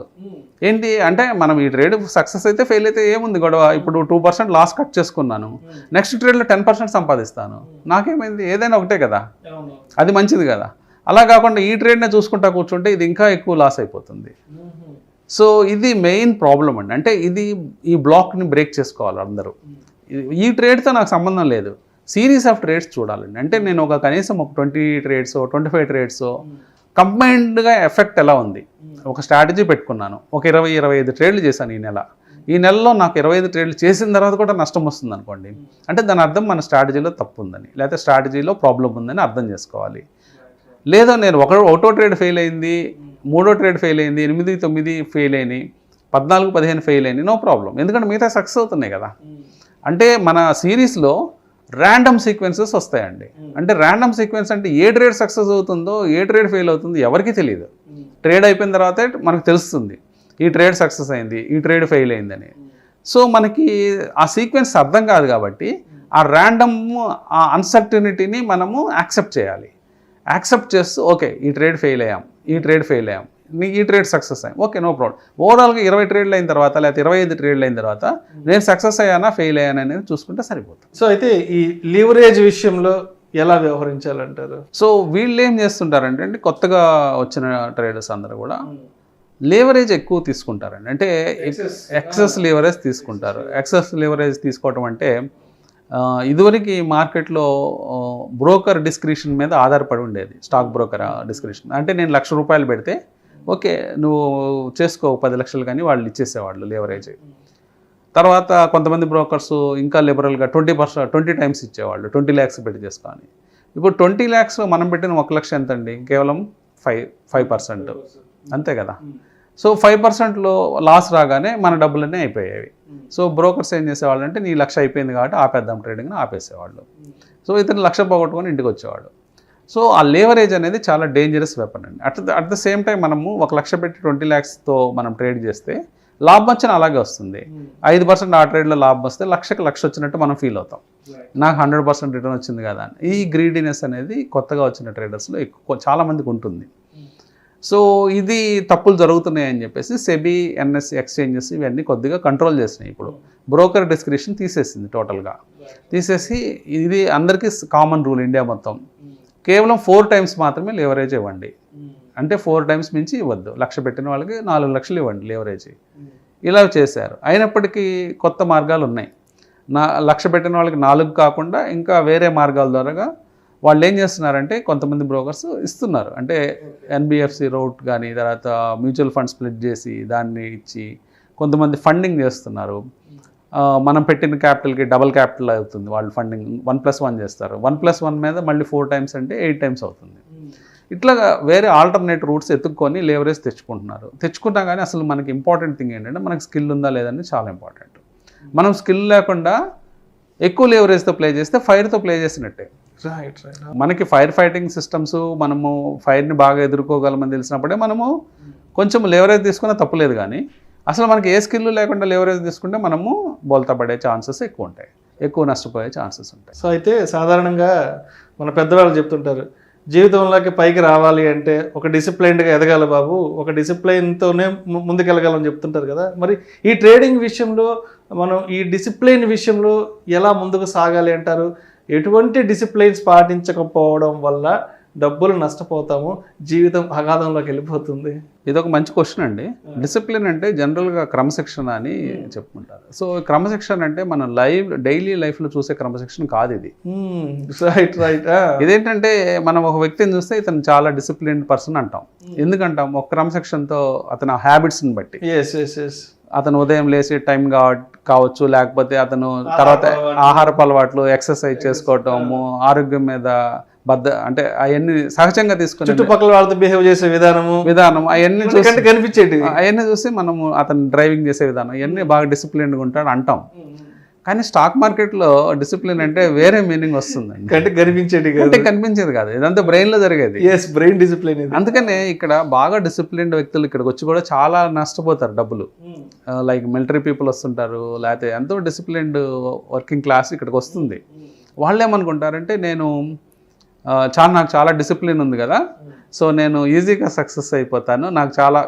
Speaker 2: ఏంటి అంటే మనం ఈ ట్రేడ్ సక్సెస్ అయితే ఫెయిల్ అయితే ఏముంది గొడవ, ఇప్పుడు 2% లాస్ కట్ చేసుకున్నాను, నెక్స్ట్ ట్రేడ్లో 10% సంపాదిస్తాను, నాకేమైంది, ఏదైనా ఒకటే కదా, అది మంచిది కదా. అలా కాకుండా ఈ ట్రేడ్నే చూసుకుంటా కూర్చుంటే ఇది ఇంకా ఎక్కువ లాస్ అయిపోతుంది. సో ఇది మెయిన్ ప్రాబ్లం అండి. అంటే ఈ బ్లాక్ని బ్రేక్ చేసుకోవాలి అందరూ. ఈ ట్రేడ్తో నాకు సంబంధం లేదు, సిరీస్ ఆఫ్ ట్రేడ్స్ చూడాలండి. అంటే నేను కనీసం ఒక 20 ట్రేడ్స్ 25 ట్రేడ్స్ కంబైన్డ్గా ఎఫెక్ట్ ఎలా ఉంది, ఒక స్ట్రాటజీ పెట్టుకున్నాను, ఒక 20-25 ట్రేడ్లు చేశాను ఈ నెలలో నాకు 25 ట్రేడ్లు చేసిన తర్వాత కూడా నష్టం వస్తుంది అనుకోండి, అంటే దాని అర్థం మన స్ట్రాటజీలో తప్పు ఉందని, లేకపోతే స్ట్రాటజీలో ప్రాబ్లం ఉందని అర్థం చేసుకోవాలి. లేదా నేను ఒకటో ట్రేడ్ ఫెయిల్ అయింది, 3వ ట్రేడ్ ఫెయిల్ అయింది, 8-9 ఫెయిల్ అయినాయి, 14-15 ఫెయిల్ అయినాయి, నో ప్రాబ్లం, ఎందుకంటే మిగతా సక్సెస్ అవుతున్నాయి కదా. అంటే మన సిరీస్లో ర్యాండమ్ సీక్వెన్సెస్ వస్తాయండి. అంటే ర్యాండమ్ సీక్వెన్స్ అంటే ఏ ట్రేడ్ సక్సెస్ అవుతుందో ఏ ట్రేడ్ ఫెయిల్ అవుతుందో ఎవరికి తెలియదు. ట్రేడ్ అయిపోయిన తర్వాతే మనకు తెలుస్తుంది ఈ ట్రేడ్ సక్సెస్ అయింది, ఈ ట్రేడ్ ఫెయిల్ అయిందని. సో మనకి ఆ సీక్వెన్స్ అర్థం కాదు కాబట్టి ఆ ర్యాండమ్ ఆ అన్సర్టనిటీని మనము యాక్సెప్ట్ చేయాలి. యాక్సెప్ట్ చేస్తూ ఓకే ఈ ట్రేడ్ ఫెయిల్ అయ్యాం, ఈ ట్రేడ్ సక్సెస్ అయ్యాం, ఓకే నో ప్రాబ్లం. ఓవరాల్గా 20 ట్రేడ్లు అయిన తర్వాత లేకపోతే 25 ట్రేడ్లు అయిన తర్వాత నేను సక్సెస్ అయ్యానా ఫెయిల్ అయ్యానా అనేది చూసుకుంటే సరిపోతుంది.
Speaker 1: సో అయితే ఈ లీవరేజ్ విషయంలో ఎలా వ్యవహరించాలంటారు?
Speaker 2: సో వీళ్ళు ఏం చేస్తుంటారంటే అండి, కొత్తగా వచ్చిన ట్రేడర్స్ అందరూ కూడా లీవరేజ్ ఎక్కువ తీసుకుంటారండి. అంటే ఎక్సెస్ లీవరేజ్ తీసుకుంటారు. ఎక్సెస్ లీవరేజ్ తీసుకోవటం అంటే ఇదివరకు మార్కెట్లో బ్రోకర్ డిస్క్రిప్షన్ మీద ఆధారపడి ఉండేది, స్టాక్ బ్రోకర్ డిస్క్రిప్షన్. అంటే నేను ₹1,00,000 పెడితే ఓకే నువ్వు చేసుకో 10 లక్షలు కానీ వాళ్ళు ఇచ్చేసేవాళ్ళు లీవరేజ్. తర్వాత కొంతమంది బ్రోకర్స్ ఇంకా లిబరల్గా 20 టైమ్స్ ఇచ్చేవాళ్ళు, 20 lakhs పెట్టి చేసుకోని. ఇప్పుడు 20 lakhs మనం పెట్టిన 1 లక్ష ఎంత అండి, కేవలం 5% అంతే కదా. సో 5%లో లాస్ రాగానే మన డబ్బులన్నీ అయిపోయేవి. సో బ్రోకర్స్ ఏం చేసేవాళ్ళు అంటే నీ 1,00,000 అయిపోయింది కాబట్టి ఆపేద్దాం ట్రేడింగ్ని ఆపేసేవాళ్ళు. సో ఇతను 1,00,000 పోగొట్టుకొని ఇంటికి వచ్చేవాడు. సో ఆ లేవరేజ్ అనేది చాలా డేంజరస్ వెపన్ అండి. అట్ ద సేమ్ టైం మనము 1,00,000 పెట్టి 20 lakhsతో మనం ట్రేడ్ చేస్తే లాభం వచ్చిన అలాగే వస్తుంది. 5% ఆ ట్రేడ్లో లాభం వస్తే 1,00,000 వచ్చినట్టు మనం ఫీల్ అవుతాం, నాకు 100% రిటర్న్ వచ్చింది కదా అని. ఈ గ్రీడీనెస్ అనేది కొత్తగా వచ్చిన ట్రేడర్స్లో చాలా మందికి ఉంటుంది. సో ఇది తప్పులు జరుగుతున్నాయని చెప్పేసి సెబీ, ఎన్ఎస్సి ఎక్స్చేంజెస్ ఇవన్నీ కొద్దిగా కంట్రోల్ చేసినాయి. ఇప్పుడు బ్రోకర్ డిస్క్రిప్షన్ తీసేసింది టోటల్గా. తీసేసి ఇది అందరికీ కామన్ రూల్ ఇండియా మొత్తం, కేవలం 4 times మాత్రమే లేవరేజ్ ఇవ్వండి. అంటే 4 times మించి ఇవ్వద్దు. 1,00,000 పెట్టిన వాళ్ళకి 4 లక్షలు ఇవ్వండి లేవరేజ్. ఇలా చేశారు. అయినప్పటికీ కొత్త మార్గాలు ఉన్నాయి. 1,00,000 పెట్టిన వాళ్ళకి 4 కాకుండా ఇంకా వేరే మార్గాల ద్వారా వాళ్ళు ఏం చేస్తున్నారంటే కొంతమంది బ్రోకర్స్ ఇస్తున్నారు. అంటే ఎన్బిఎఫ్సి రౌట్ కానీ తర్వాత మ్యూచువల్ ఫండ్ స్ప్లిట్ చేసి దాన్ని ఇచ్చి కొంతమంది ఫండింగ్ చేస్తున్నారు. మనం పెట్టిన క్యాపిటల్కి డబల్ క్యాపిటల్ అవుతుంది. వాళ్ళు ఫండింగ్ 1+1 చేస్తారు. 1+1 మీద మళ్ళీ 4 times అంటే 8 times అవుతుంది. ఇట్లా వేరే ఆల్టర్నేట్ రూట్స్ ఎత్తుక్కొని లేవరేజ్ తెచ్చుకున్నా కానీ అసలు మనకి ఇంపార్టెంట్ థింగ్ ఏంటంటే మనకి స్కిల్ ఉందా లేదని చాలా ఇంపార్టెంట్. మనం స్కిల్ లేకుండా ఎక్కువ లేవరేజ్తో ప్లే చేస్తే ఫైర్తో ప్లే చేసినట్టే. మనకి ఫైర్ ఫైటింగ్ సిస్టమ్స్, మనము ఫైర్ని బాగా ఎదుర్కోగలమని తెలిసినప్పుడే మనము కొంచెం లేవరేజ్ తీసుకున్నా తప్పులేదు. కానీ అసలు మనకి ఏ స్కిల్ లేకుండా లెవరేజ్ తీసుకుంటే మనము బోల్తా పడే ఛాన్సెస్ ఎక్కువ ఉంటాయి, ఎక్కువ నష్టపోయే ఛాన్సెస్ ఉంటాయి.
Speaker 1: సో అయితే సాధారణంగా మన పెద్దవాళ్ళు చెప్తుంటారు, జీవితంలోకి పైకి రావాలి అంటే ఒక డిసిప్లైన్డ్గా ఎదగాలి బాబు, ఒక డిసిప్లైన్తోనే ముందుకెళ్ళగాలని చెప్తుంటారు కదా. మరి ఈ ట్రేడింగ్ విషయంలో మనం ఈ డిసిప్లైన్ విషయంలో ఎలా ముందుకు సాగాలి అంటారు? ఎటువంటి డిసిప్లైన్స్ పాటించకపోవడం వల్ల డబ్బులు నష్టపోతాము, జీవితం అగాధంలోకి వెళ్ళిపోతుంది?
Speaker 2: ఇది ఒక మంచి క్వశ్చన్ అండి. డిసిప్లిన్ అంటే జనరల్గా క్రమశిక్షణ అని చెప్పుకుంటారు. సో క్రమశిక్షణ అంటే మన డైలీ లైఫ్లో చూసే క్రమశిక్షణ కాదు ఇది.
Speaker 1: Right right.
Speaker 2: ఇదేంటంటే మనం ఒక వ్యక్తిని చూస్తే ఇతను చాలా డిసిప్లిన్డ్ పర్సన్ అంటాం. ఎందుకంటాం? ఒక క్రమశిక్షణతో అతని హ్యాబిట్స్ని బట్టి. అతను ఉదయం లేచి టైం కావచ్చు, లేకపోతే అతను తర్వాత ఆహారపు అలవాట్లు, ఎక్సర్సైజ్ చేసుకోవటము, ఆరోగ్యం మీద అంటే అవన్నీ సహజంగా తీసుకుని
Speaker 1: చుట్టుపక్కల వాళ్ళతో బిహేవ్ చేసే విధానం
Speaker 2: అవన్నీ
Speaker 1: కనిపించేది.
Speaker 2: అవన్నీ చూసి మనము అతను డ్రైవింగ్ చేసే విధానం ఇవన్నీ బాగా డిసిప్లిన్డ్గా ఉంటాడు అంటాం. కానీ స్టాక్ మార్కెట్లో డిసిప్లిన్ అంటే వేరే మీనింగ్ వస్తుందండి. కనిపించేది కాదు, ఇదంతా బ్రెయిన్లో జరిగేది.
Speaker 1: Brain discipline.
Speaker 2: అందుకనే ఇక్కడ బాగా డిసిప్లిన్డ్ వ్యక్తులు ఇక్కడికి వచ్చి కూడా చాలా నష్టపోతారు డబ్బులు. లైక్ మిలిటరీ పీపుల్ వస్తుంటారు, లేకపోతే ఎంతో డిసిప్లిన్డ్ వర్కింగ్ క్లాస్ ఇక్కడికి వస్తుంది. వాళ్ళు ఏమనుకుంటారంటే నాకు చాలా డిసిప్లిన్ ఉంది కదా, సో నేను ఈజీగా సక్సెస్ అయిపోతాను,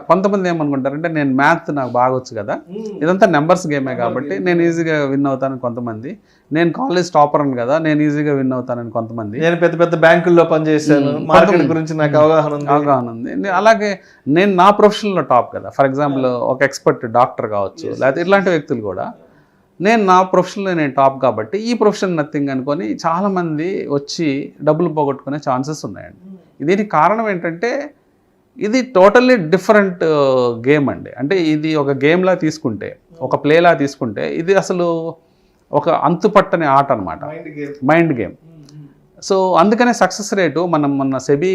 Speaker 2: కొంతమంది ఏమనుకుంటారంటే నేను మ్యాథ్ నాకు బాగా వచ్చు కదా, ఇదంతా నెంబర్స్ గేమే కాబట్టి నేను ఈజీగా విన్ అవుతానని కొంతమంది, నేను కాలేజ్ టాపర్ అని కదా నేను ఈజీగా విన్ అవుతానని కొంతమంది,
Speaker 1: నేను పెద్ద పెద్ద బ్యాంకుల్లో పనిచేశాను, మార్కెట్ గురించి నాకు అవగాహన
Speaker 2: ఉంది, అలాగే నేను నా ప్రొఫెషన్లో టాప్ కదా. ఫర్ ఎగ్జాంపుల్ ఒక ఎక్స్పర్ట్ డాక్టర్ కావచ్చు, లేకపోతే ఇట్లాంటి వ్యక్తులు కూడా నేను నా ప్రొఫెషన్లో నేను టాప్ కాబట్టి ఈ ప్రొఫెషన్ నథింగ్ అనుకొని చాలామంది వచ్చి డబ్బులు పోగొట్టుకునే ఛాన్సెస్ ఉన్నాయండి. దీనికి కారణం ఏంటంటే ఇది టోటల్లీ డిఫరెంట్ గేమ్ అండి. అంటే ఇది ఒక గేమ్లా తీసుకుంటే, ఒక ప్లేలా తీసుకుంటే ఇది అసలు ఒక అంతుపట్టని ఆట అనమాట, మైండ్ గేమ్. సో అందుకనే సక్సెస్ రేటు మొన్న సెబీ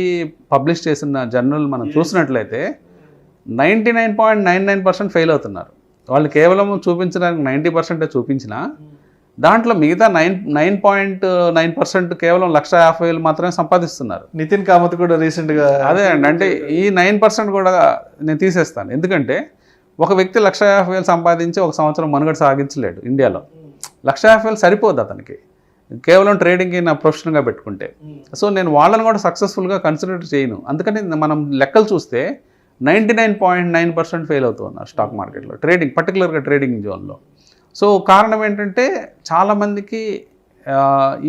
Speaker 2: పబ్లిష్ చేసిన జర్నల్ మనం చూసినట్లయితే 99.99% ఫెయిల్ అవుతున్నారు. వాళ్ళు కేవలం చూపించడానికి 90% చూపించినా దాంట్లో మిగతా 9.9% కేవలం 1,50,000 మాత్రమే సంపాదిస్తున్నారు.
Speaker 1: నితిన్ కామత్ కూడా రీసెంట్గా
Speaker 2: అదే అండి. అంటే ఈ 9% కూడా నేను తీసేస్తాను. ఎందుకంటే ఒక వ్యక్తి 1,50,000 సంపాదించి ఒక సంవత్సరం మనుగడ సాగించలేడు ఇండియాలో. 1,50,000 సరిపోదు అతనికి కేవలం ట్రేడింగ్కి నా ప్రొఫెషన్గా పెట్టుకుంటే. సో నేను వాళ్ళని కూడా సక్సెస్ఫుల్గా కన్సిడర్ చేయను. అందుకని మనం లెక్కలు చూస్తే 99.9% ఫెయిల్ అవుతున్నారు స్టాక్ మార్కెట్లో, పర్టికులర్గా ట్రేడింగ్ జోన్లో. సో కారణం ఏంటంటే చాలామందికి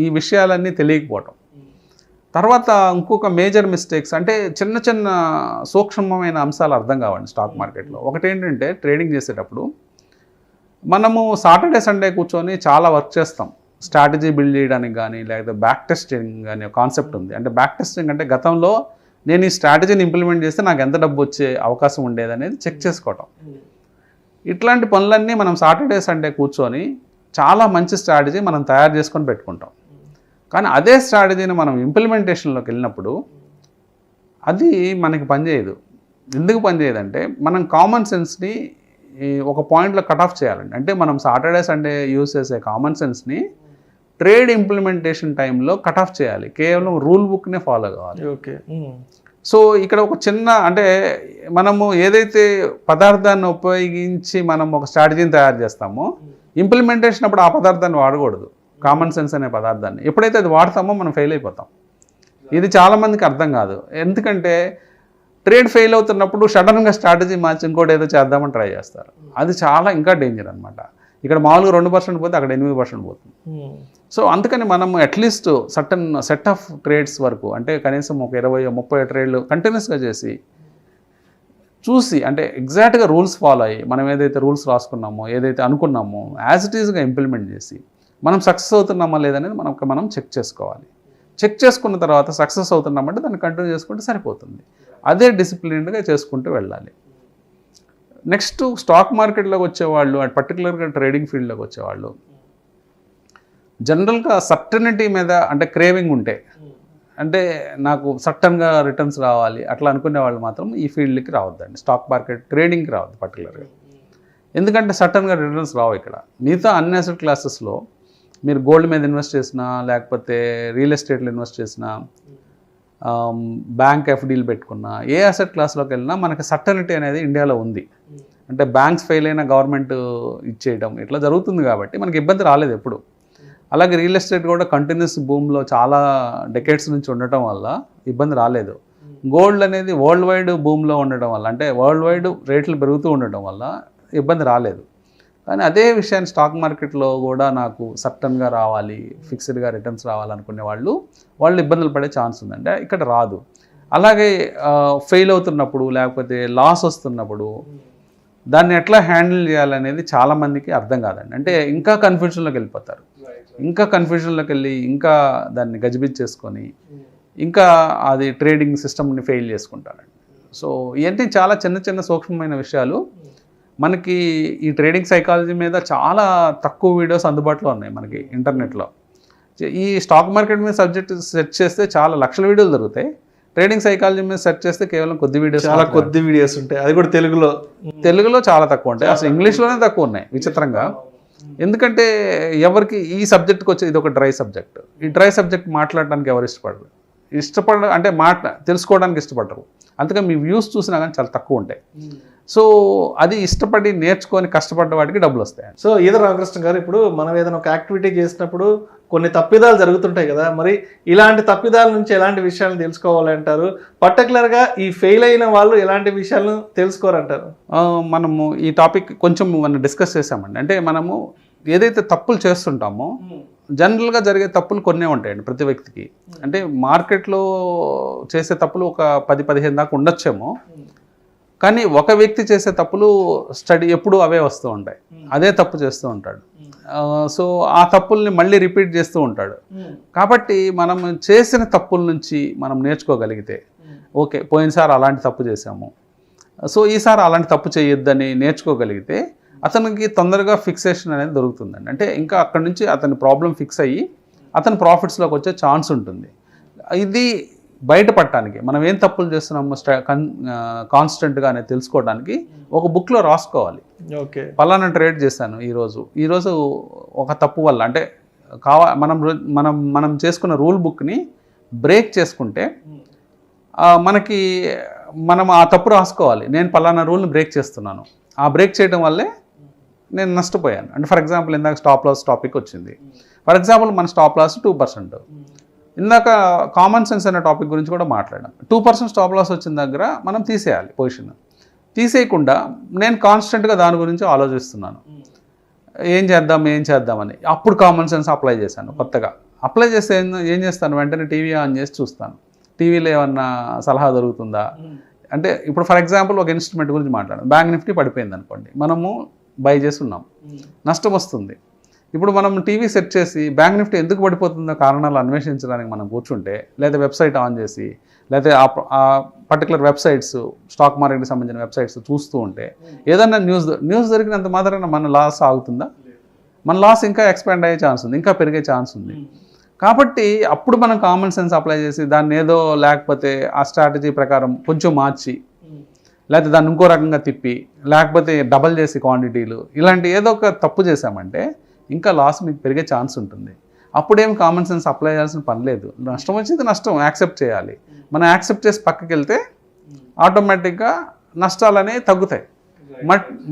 Speaker 2: ఈ విషయాలన్నీ తెలియకపోవటం. తర్వాత ఇంకొక మేజర్ మిస్టేక్స్ అంటే చిన్న చిన్న సూక్ష్మమైన అంశాలు అర్థం కావండి స్టాక్ మార్కెట్లో. ఒకటి ఏంటంటే ట్రేడింగ్ చేసేటప్పుడు మనము సాటర్డే సండే కూర్చొని చాలా వర్క్ చేస్తాం, స్ట్రాటజీ బిల్డ్ చేయడానికి కానీ, లేకపోతే బ్యాక్ టెస్టింగ్ కానీ ఒక కాన్సెప్ట్ ఉంది. అంటే బ్యాక్ టెస్టింగ్ అంటే గతంలో నేను ఈ స్ట్రాటజీని ఇంప్లిమెంట్ చేస్తే నాకు ఎంత డబ్బు వచ్చే అవకాశం ఉండేది అనేది చెక్ చేసుకోవటం. ఇట్లాంటి పనులన్నీ మనం సాటర్డే సండే కూర్చొని చాలా మంచి స్ట్రాటజీ మనం తయారు చేసుకొని పెట్టుకుంటాం. కానీ అదే స్ట్రాటజీని మనం ఇంప్లిమెంటేషన్లోకి వెళ్ళినప్పుడు అది మనకి పనిచేయదు. ఎందుకు పనిచేయదంటే మనం కామన్ సెన్స్ని ఒక పాయింట్లో కట్ ఆఫ్ చేయాలండి. అంటే మనం సాటర్డే సండే యూజ్ చేసే కామన్ సెన్స్ని ట్రేడ్ ఇంప్లిమెంటేషన్ టైంలో కట్ ఆఫ్ చేయాలి, కేవలం రూల్ బుక్నే ఫాలో కావాలి.
Speaker 1: ఓకే.
Speaker 2: సో ఇక్కడ ఒక చిన్న అంటే మనము ఏదైతే పదార్థాన్ని ఉపయోగించి మనం ఒక స్ట్రాటజీని తయారు చేస్తామో ఇంప్లిమెంటేషన్ అప్పుడు ఆ పదార్థాన్ని వాడకూడదు, కామన్ సెన్స్ అనే పదార్థాన్ని. ఎప్పుడైతే అది వాడతామో మనం ఫెయిల్ అయిపోతాం. ఇది చాలామందికి అర్థం కాదు. ఎందుకంటే ట్రేడ్ ఫెయిల్ అవుతున్నప్పుడు సడన్గా స్ట్రాటజీ మార్చి ఇంకోటి ఏదో చేద్దామని ట్రై చేస్తారు. అది చాలా ఇంకా డేంజర్ అనమాట. ఇక్కడ మామూలుగా 2% పోతే అక్కడ 8% పోతుంది. సో అందుకని మనం at least certain set of trades వరకు, అంటే కనీసం ఒక 20-30 ట్రేడ్లు కంటిన్యూస్గా చేసి చూసి, అంటే ఎగ్జాక్ట్గా రూల్స్ ఫాలో అయ్యి మనం ఏదైతే రూల్స్ రాసుకున్నామో, ఏదైతే అనుకున్నామో యాజ్ ఇట్ ఈజ్గా ఇంప్లిమెంట్ చేసి మనం సక్సెస్ అవుతున్నామా లేదనేది మనం చెక్ చేసుకోవాలి. చెక్ చేసుకున్న తర్వాత సక్సెస్ అవుతున్నామంటే దాన్ని కంటిన్యూ చేసుకుంటే సరిపోతుంది. అదే డిసిప్లిన్డ్గా చేసుకుంటూ వెళ్ళాలి. నెక్స్ట్ స్టాక్ మార్కెట్లోకి వచ్చేవాళ్ళు, పర్టికులర్గా ట్రేడింగ్ ఫీల్డ్లోకి వచ్చేవాళ్ళు జనరల్గా సర్టనిటీ మీద అంటే క్రేవింగ్ ఉంటే, అంటే నాకు సర్టన్గా రిటర్న్స్ రావాలి అట్లా అనుకునే వాళ్ళు మాత్రం ఈ ఫీల్డ్కి రావద్దండి, స్టాక్ మార్కెట్ ట్రేడింగ్కి రావద్దు పర్టికులర్గా. ఎందుకంటే సర్టన్గా రిటర్న్స్ రావు. ఇక్కడ మిగతా అన్ని అసెట్ క్లాసెస్లో మీరు గోల్డ్ మీద ఇన్వెస్ట్ చేసినా, లేకపోతే రియల్ ఎస్టేట్లో ఇన్వెస్ట్ చేసినా, బ్యాంక్ ఎఫ్డీలు పెట్టుకున్నా, ఏ అసెట్ క్లాస్లోకి వెళ్ళినా మనకి సర్టనిటీ అనేది ఇండియాలో ఉంది. అంటే బ్యాంక్స్ ఫెయిల్ అయినా గవర్నమెంట్ ఇచ్చేయడం ఇట్లా జరుగుతుంది కాబట్టి మనకి ఇబ్బంది రాలేదు ఎప్పుడు. అలాగే రియల్ ఎస్టేట్ కూడా కంటిన్యూస్ భూమిలో చాలా డెకేడ్స్ నుంచి ఉండటం వల్ల ఇబ్బంది రాలేదు. గోల్డ్ అనేది వరల్డ్ వైడ్ భూమిలో ఉండటం వల్ల, అంటే వరల్డ్ వైడ్ రేట్లు పెరుగుతూ ఉండటం వల్ల ఇబ్బంది రాలేదు. కానీ అదే విషయాన్ని స్టాక్ మార్కెట్లో కూడా నాకు సర్టన్గా రావాలి, ఫిక్స్డ్గా రిటర్న్స్ రావాలనుకునే వాళ్ళు ఇబ్బందులు పడే ఛాన్స్ ఉంది. అంటే ఇక్కడ రాదు. అలాగే ఫెయిల్ అవుతున్నప్పుడు లేకపోతే లాస్ వస్తున్నప్పుడు దాన్ని ఎట్లా హ్యాండిల్ చేయాలనేది చాలామందికి అర్థం కాదండి. అంటే ఇంకా కన్ఫ్యూజన్లోకి వెళ్ళిపోతారు. ఇంకా కన్ఫ్యూజన్లోకి వెళ్ళి ఇంకా దాన్ని గజిబిజ్ చేసుకొని ఇంకా అది ట్రేడింగ్ సిస్టమ్ని ఫెయిల్ చేసుకుంటారండి. సో ఇవన్నీ చాలా చిన్న చిన్న సూక్ష్మమైన విషయాలు. మనకి ఈ ట్రేడింగ్ సైకాలజీ మీద చాలా తక్కువ వీడియోస్ అందుబాటులో ఉన్నాయి మనకి ఇంటర్నెట్లో. ఈ స్టాక్ మార్కెట్ మీద సబ్జెక్ట్ సెర్చ్ చేస్తే చాలా లక్షల వీడియోలు దొరుకుతాయి. ట్రేడింగ్ సైకాలజీ మీద సెర్చ్ చేస్తే కేవలం కొద్ది వీడియోస్ ఉంటాయి. అది కూడా తెలుగులో చాలా తక్కువ ఉంటాయి. అసలు ఇంగ్లీష్లోనే తక్కువ ఉన్నాయి విచిత్రంగా. ఎందుకంటే ఎవరికి ఈ సబ్జెక్ట్కి వచ్చి ఇది ఒక డ్రై సబ్జెక్ట్. ఈ డ్రై సబ్జెక్ట్ మాట్లాడడానికి ఎవరు ఇష్టపడరు అంటే తెలుసుకోవడానికి ఇష్టపడరు. అందుకని మీ వ్యూస్ చూసినా కానీ చాలా తక్కువ ఉంటాయి. సో అది ఇష్టపడి నేర్చుకొని కష్టపడ్డ వాటికి డబ్బులు వస్తాయి.
Speaker 1: సో ఈదర్ రామకృష్ణ గారు, ఇప్పుడు మనం ఏదైనా ఒక యాక్టివిటీ చేసినప్పుడు కొన్ని తప్పిదాలు జరుగుతుంటాయి కదా, మరి ఇలాంటి తప్పిదాల నుంచి ఎలాంటి విషయాలను తెలుసుకోవాలంటారు? పర్టికులర్గా ఈ ఫెయిల్ అయిన వాళ్ళు ఎలాంటి విషయాలను తెలుసుకోరంటారు?
Speaker 2: మనము ఈ టాపిక్ కొంచెం మనం డిస్కస్ చేసామండి. అంటే మనము ఏదైతే తప్పులు చేస్తుంటామో జనరల్గా జరిగే తప్పులు కొన్నే ఉంటాయండి ప్రతి వ్యక్తికి. అంటే మార్కెట్లో చేసే తప్పులు ఒక 10-15 దాకా ఉండొచ్చేమో, కానీ ఒక వ్యక్తి చేసే తప్పులు ఎప్పుడు అవే వస్తూ ఉంటాయి. అదే తప్పు చేస్తూ ఉంటాడు. సో ఆ తప్పుల్ని మళ్ళీ రిపీట్ చేస్తూ ఉంటాడు. కాబట్టి మనం చేసిన తప్పుల నుంచి మనం నేర్చుకోగలిగితే, ఓకే పోయినసారి అలాంటి తప్పు చేసాము, సో ఈసారి అలాంటి తప్పు చేయొద్దని నేర్చుకోగలిగితే అతనికి తొందరగా ఫిక్సేషన్ అనేది దొరుకుతుందండి. అంటే ఇంకా అక్కడి నుంచి అతని ప్రాబ్లం ఫిక్స్ అయ్యి అతని ప్రాఫిట్స్లోకి వచ్చే ఛాన్స్ ఉంటుంది. ఇది బయటపడటానికి మనం ఏం తప్పులు చేస్తున్నామో కాన్స్టెంట్గా అనేది తెలుసుకోవడానికి ఒక బుక్లో రాసుకోవాలి.
Speaker 1: ఓకే,
Speaker 2: పలానా ట్రేడ్ చేశాను ఈరోజు ఒక తప్పు వల్ల, అంటే మనం చేసుకున్న రూల్ బుక్ని బ్రేక్ చేసుకుంటే మనం ఆ తప్పు రాసుకోవాలి. నేను పలానా రూల్ని బ్రేక్ చేస్తున్నాను, ఆ బ్రేక్ చేయడం వల్లే నేను నష్టపోయాను. అంటే ఫర్ ఎగ్జాంపుల్ ఇందాక స్టాప్ లాస్ టాపిక్ వచ్చింది. ఫర్ ఎగ్జాంపుల్ మన స్టాప్ లాస్ 2%. ఇందాక కామన్ సెన్స్ అనే టాపిక్ గురించి కూడా మాట్లాడాం. 2% స్టాప్ లాస్ వచ్చిన దగ్గర మనం తీసేయాలి పొజిషన్. తీసేయకుండా నేను కాన్స్టెంట్గా దాని గురించి ఆలోచిస్తున్నాను, ఏం చేద్దామని. అప్పుడు కామన్ సెన్స్ అప్లై చేశాను. కొత్తగా అప్లై చేస్తే ఏం చేస్తాను, వెంటనే టీవీ ఆన్ చేసి చూస్తాను, టీవీలో ఏమన్నా సలహా దొరుకుతుందా. అంటే ఇప్పుడు ఫర్ ఎగ్జాంపుల్ ఒక ఇన్స్ట్రుమెంట్ గురించి మాట్లాడాం. బ్యాంక్ నిఫ్టీ పడిపోయింది అనుకోండి, మనము బై చేస్తున్నాం, నష్టం వస్తుంది. ఇప్పుడు మనం టీవీ సెట్ చేసి బ్యాంక్ నిఫ్టీ ఎందుకు పడిపోతుందో కారణాలు అన్వేషించడానికి మనం కూర్చుంటే, లేదా వెబ్సైట్ ఆన్ చేసి, లేదా ఆ పర్టికులర్ వెబ్సైట్స్ స్టాక్ మార్కెట్కి సంబంధించిన వెబ్సైట్స్ చూస్తూ ఉంటే ఏదన్నా న్యూస్ దొరికినంత మాత్రాన మన లాస్ ఆగుతుందా? మన లాస్ ఇంకా ఎక్స్పాండ్ అయ్యే ఛాన్స్ ఉంది, ఇంకా పెరిగే ఛాన్స్ ఉంది. కాబట్టి అప్పుడు మనం కామన్ సెన్స్ అప్లై చేసి దాన్ని ఏదో లేకపోతే ఆ స్ట్రాటజీ ప్రకారం కొంచెం మార్చి, లేకపోతే దాన్ని ఇంకో రకంగా తిప్పి, లేకపోతే డబల్ చేసి క్వాంటిటీలు, ఇలాంటి ఏదో ఒక తప్పు చేసామంటే ఇంకా లాస్ మీకు పెరిగే ఛాన్స్ ఉంటుంది. అప్పుడేం కామన్ సెన్స్ అప్లై చేయాల్సిన పని లేదు. నష్టం వచ్చింది నష్టం యాక్సెప్ట్ చేయాలి. మనం యాక్సెప్ట్ చేసి పక్కకి వెళ్తే ఆటోమేటిక్గా నష్టాలు అనేవి తగ్గుతాయి.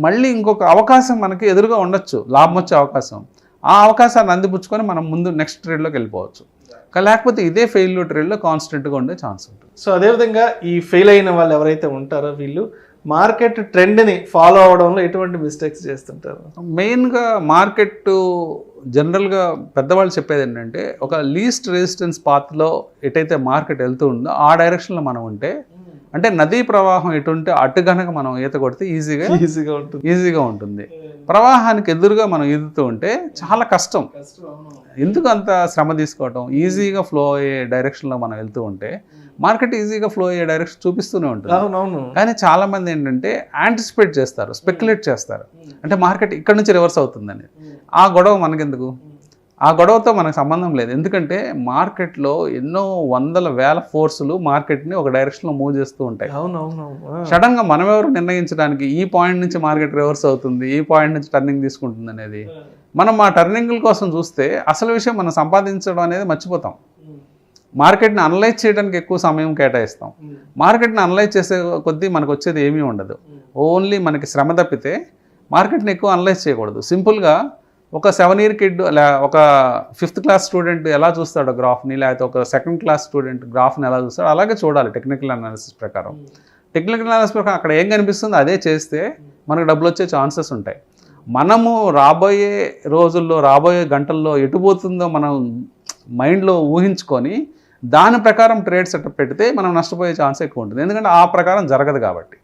Speaker 2: మళ్ళీ ఇంకొక అవకాశం మనకి ఎదురుగా ఉండొచ్చు, లాభం వచ్చే అవకాశం. ఆ అవకాశాన్ని అందిపుచ్చుకొని మనం ముందు నెక్స్ట్ ట్రేడ్లోకి వెళ్ళిపోవచ్చు. లేకపోతే ఇదే ఫెయిల్యూర్ ట్రేడ్లో కాన్స్టెంట్గా ఉండే ఛాన్స్ ఉంటుంది.
Speaker 1: సో అదేవిధంగా ఈ ఫెయిల్ అయిన వాళ్ళు ఎవరైతే ఉంటారో వీళ్ళు మార్కెట్ ట్రెండ్ని ఫాలో అవడంలో ఎటువంటి మిస్టేక్స్ చేస్తుంటారు?
Speaker 2: మెయిన్గా మార్కెట్ జనరల్గా పెద్దవాళ్ళు చెప్పేది ఏంటంటే, ఒక లీస్ట్ రెసిస్టెన్స్ పాత్లో ఎటైతే మార్కెట్ వెళ్తూ ఉందో ఆ డైరెక్షన్లో మనం ఉంటే, అంటే నదీ ప్రవాహం ఎటు ఉంటే అటు కనుక మనం ఈత కొడితే ఈజీగా ఉంటుంది. ప్రవాహానికి ఎదురుగా మనం ఈదుతూ ఉంటే చాలా కష్టం. ఎందుకు అంత శ్రమ తీసుకోవటం? ఈజీగా ఫ్లో అయ్యే డైరెక్షన్లో మనం వెళ్తూ ఉంటే మార్కెట్ ఈజీగా ఫ్లో అయ్యే డైరెక్షన్ చూపిస్తూనే ఉంటుంది. కానీ చాలా మంది ఏంటంటే యాంటిసిపేట్ చేస్తారు, స్పెక్యులేట్ చేస్తారు. అంటే మార్కెట్ ఇక్కడ నుంచి రివర్స్ అవుతుందని. ఆ గొడవ మనకెందుకు? ఆ గొడవతో మనకు సంబంధం లేదు. ఎందుకంటే మార్కెట్లో ఎన్నో వందల వేల ఫోర్సులు మార్కెట్ని ఒక డైరెక్షన్లో మూవ్ చేస్తూ ఉంటాయి. సడన్గా మనం ఎవరు నిర్ణయించడానికి ఈ పాయింట్ నుంచి మార్కెట్ రివర్స్ అవుతుంది, ఈ పాయింట్ నుంచి టర్నింగ్ తీసుకుంటుంది అనేది? మనం ఆ టర్నింగ్ల కోసం చూస్తే అసలు విషయం మనం సంపాదించడం అనేది మర్చిపోతాం. మార్కెట్ని అనలైజ్ చేయడానికి ఎక్కువ సమయం కేటాయిస్తాం. మార్కెట్ని అనలైజ్ చేసే కొద్దీ మనకు వచ్చేది ఏమీ ఉండదు. ఓన్లీ మనకి శ్రమ తప్పితే మార్కెట్ని ఎక్కువ అనలైజ్ చేయకూడదు. సింపుల్గా ఒక 7 year కిడ్ ఒక 5th class స్టూడెంట్ ఎలా చూస్తాడో గ్రాఫ్ని, లేకపోతే ఒక 2nd class స్టూడెంట్ గ్రాఫ్ని ఎలా చూస్తాడో అలాగే చూడాలి టెక్నికల్ అనాలిసిస్ ప్రకారం. టెక్నికల్ అనాలిసిస్ ప్రకారం అక్కడ ఏం కనిపిస్తుందో అదే చేస్తే మనకు డబ్బులు వచ్చే ఛాన్సెస్ ఉంటాయి. మనము రాబోయే రోజుల్లో, రాబోయే గంటల్లో ఎటు పోతుందో మనం మైండ్లో ఊహించుకొని దాని ప్రకారం ట్రేడ్ సెటప్ పెడితే మనం నష్టపోయే ఛాన్స్ ఎక్కువ ఉంటుంది. ఎందుకంటే ఆ ప్రకారం జరగదు కాబట్టి,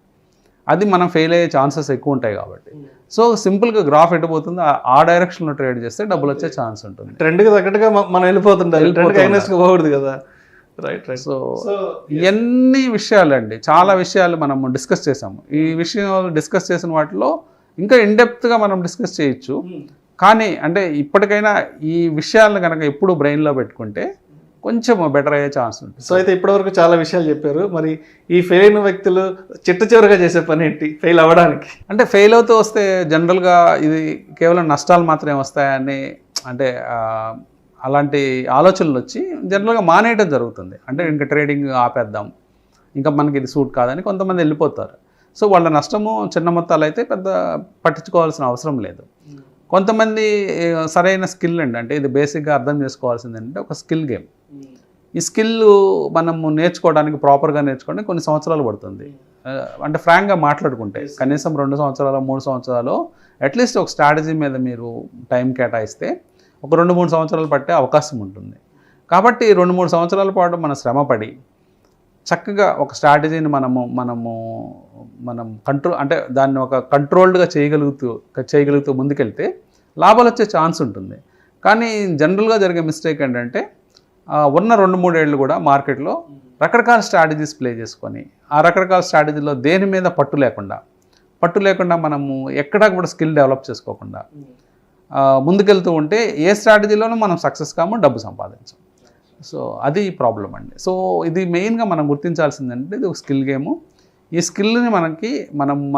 Speaker 2: అది మనం ఫెయిల్ అయ్యే ఛాన్సెస్ ఎక్కువ ఉంటాయి కాబట్టి. సో సింపుల్గా గ్రాఫ్ ఎటు పోతుందో ఆ డైరెక్షన్లో ట్రేడ్ చేస్తే డబ్బులు వచ్చే ఛాన్స్ ఉంటుంది.
Speaker 1: ట్రెండ్కి తగ్గట్టుగా మనం వెళ్ళిపోతుంటాం, ట్రెండ్కి అగైనెస్ట్గా పోకూడదు కదా. రైట్.
Speaker 2: సో ఇవన్నీ విషయాలండి, చాలా విషయాలు మనం డిస్కస్ చేసాము. ఈ విషయం డిస్కస్ చేసిన వాటిలో ఇంకా ఇన్డెప్త్గా మనం డిస్కస్ చేయొచ్చు. కానీ అంటే ఇప్పటికైనా ఈ విషయాలను కనుక ఎప్పుడు బ్రెయిన్లో పెట్టుకుంటే కొంచెం బెటర్ అయ్యే ఛాన్స్ ఉంటుంది.
Speaker 1: సో అయితే ఇప్పటివరకు చాలా విషయాలు చెప్పారు. మరి ఈ ఫెయిల్ అయిన వ్యక్తులు చివరిగా చేసే పని ఏంటి ఫెయిల్ అవ్వడానికి?
Speaker 2: అంటే ఫెయిల్ అవుతూ వస్తే జనరల్గా ఇది కేవలం నష్టాలు మాత్రమే వస్తాయని, అంటే అలాంటి ఆలోచనలు వచ్చి జనరల్గా మానేయడం జరుగుతుంది. అంటే ఇంకా ట్రేడింగ్ ఆపేద్దాం, ఇంకా మనకి ఇది సూట్ కాదని కొంతమంది వెళ్ళిపోతారు. సో వాళ్ళ నష్టము చిన్న మొత్తాలు అయితే పెద్ద పట్టించుకోవాల్సిన అవసరం లేదు. కొంతమంది సరైన స్కిల్ అండి, అంటే ఇది బేసిక్గా అర్థం చేసుకోవాల్సింది అంటే ఒక స్కిల్ గేమ్. ఈ స్కిల్ మనము నేర్చుకోవడానికి, ప్రాపర్గా నేర్చుకోవడానికి కొన్ని సంవత్సరాలు పడుతుంది. అంటే ఫ్రాంక్గా మాట్లాడుకుంటే కనీసం 2 సంవత్సరాలు 3 సంవత్సరాలు అట్లీస్ట్ ఒక స్ట్రాటజీ మీద మీరు టైం కేటాయిస్తే ఒక 2-3 సంవత్సరాలు పట్టే అవకాశం ఉంటుంది. కాబట్టి 2-3 సంవత్సరాల పాటు మన శ్రమపడి చక్కగా ఒక స్ట్రాటజీని మనం కంట్రోల్, అంటే దాన్ని ఒక కంట్రోల్డ్గా చేయగలుగుతూ ముందుకెళ్తే లాభాలు వచ్చే ఛాన్స్ ఉంటుంది. కానీ జనరల్గా జరిగే మిస్టేక్ ఏంటంటే ఉన్న 2-3 ఏళ్ళు కూడా మార్కెట్లో రకరకాల స్ట్రాటజీస్ ప్లే చేసుకొని ఆ రకరకాల స్ట్రాటజీలో దేని మీద పట్టు లేకుండా మనము ఎక్కడా కూడా స్కిల్ డెవలప్ చేసుకోకుండా ముందుకెళ్తూ ఉంటే ఏ స్ట్రాటజీలోనూ మనం సక్సెస్ కాము, డబ్బు సంపాదించాం. సో అది ప్రాబ్లం అండి. సో ఇది మెయిన్గా మనం గుర్తించాల్సిందంటే ఇది ఒక స్కిల్ గేము. ఈ స్కిల్ని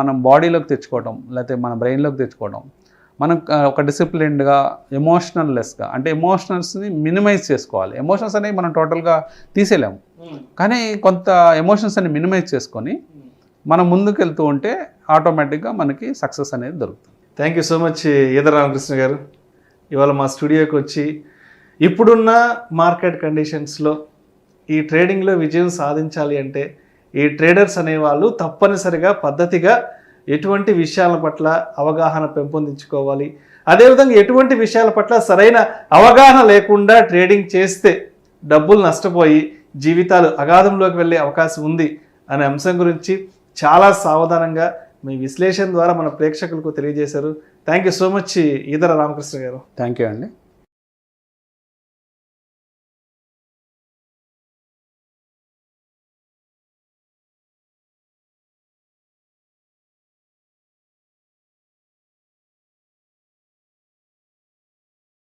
Speaker 2: మనం బాడీలోకి తెచ్చుకోవడం, లేకపోతే మన బ్రెయిన్లోకి తెచ్చుకోవడం, మనం ఒక డిసిప్లిన్డ్గా, ఎమోషనల్లెస్గా, అంటే ఎమోషనల్స్ని మినిమైజ్ చేసుకోవాలి. ఎమోషన్స్ అనేవి మనం టోటల్గా తీసేయలేము, కానీ కొంత ఎమోషన్స్ అని మినిమైజ్ చేసుకొని మనం ముందుకు వెళ్తూ ఉంటే ఆటోమేటిక్గా మనకి సక్సెస్ అనేది దొరుకుతుంది.
Speaker 1: Thank you so much Edara Ramakrishna గారు. ఇవాళ మా స్టూడియోకి వచ్చి ఇప్పుడున్న మార్కెట్ కండిషన్స్లో ఈ ట్రేడింగ్లో విజయం సాధించాలి అంటే ఈ ట్రేడర్స్ అనేవాళ్ళు తప్పనిసరిగా పద్ధతిగా ఎటువంటి విషయాల పట్ల అవగాహన పెంపొందించుకోవాలి, అదేవిధంగా ఎటువంటి విషయాల పట్ల సరైన అవగాహన లేకుండా ట్రేడింగ్ చేస్తే డబ్బులు నష్టపోయి జీవితాలు అగాధంలోకి వెళ్ళే అవకాశం ఉంది అనే అంశం గురించి చాలా సావధానంగా మీ విశ్లేషణ ద్వారా మన ప్రేక్షకులకు తెలియజేశారు. Thank you so much Edara Ramakrishna గారు.
Speaker 2: థ్యాంక్ యూ అండి.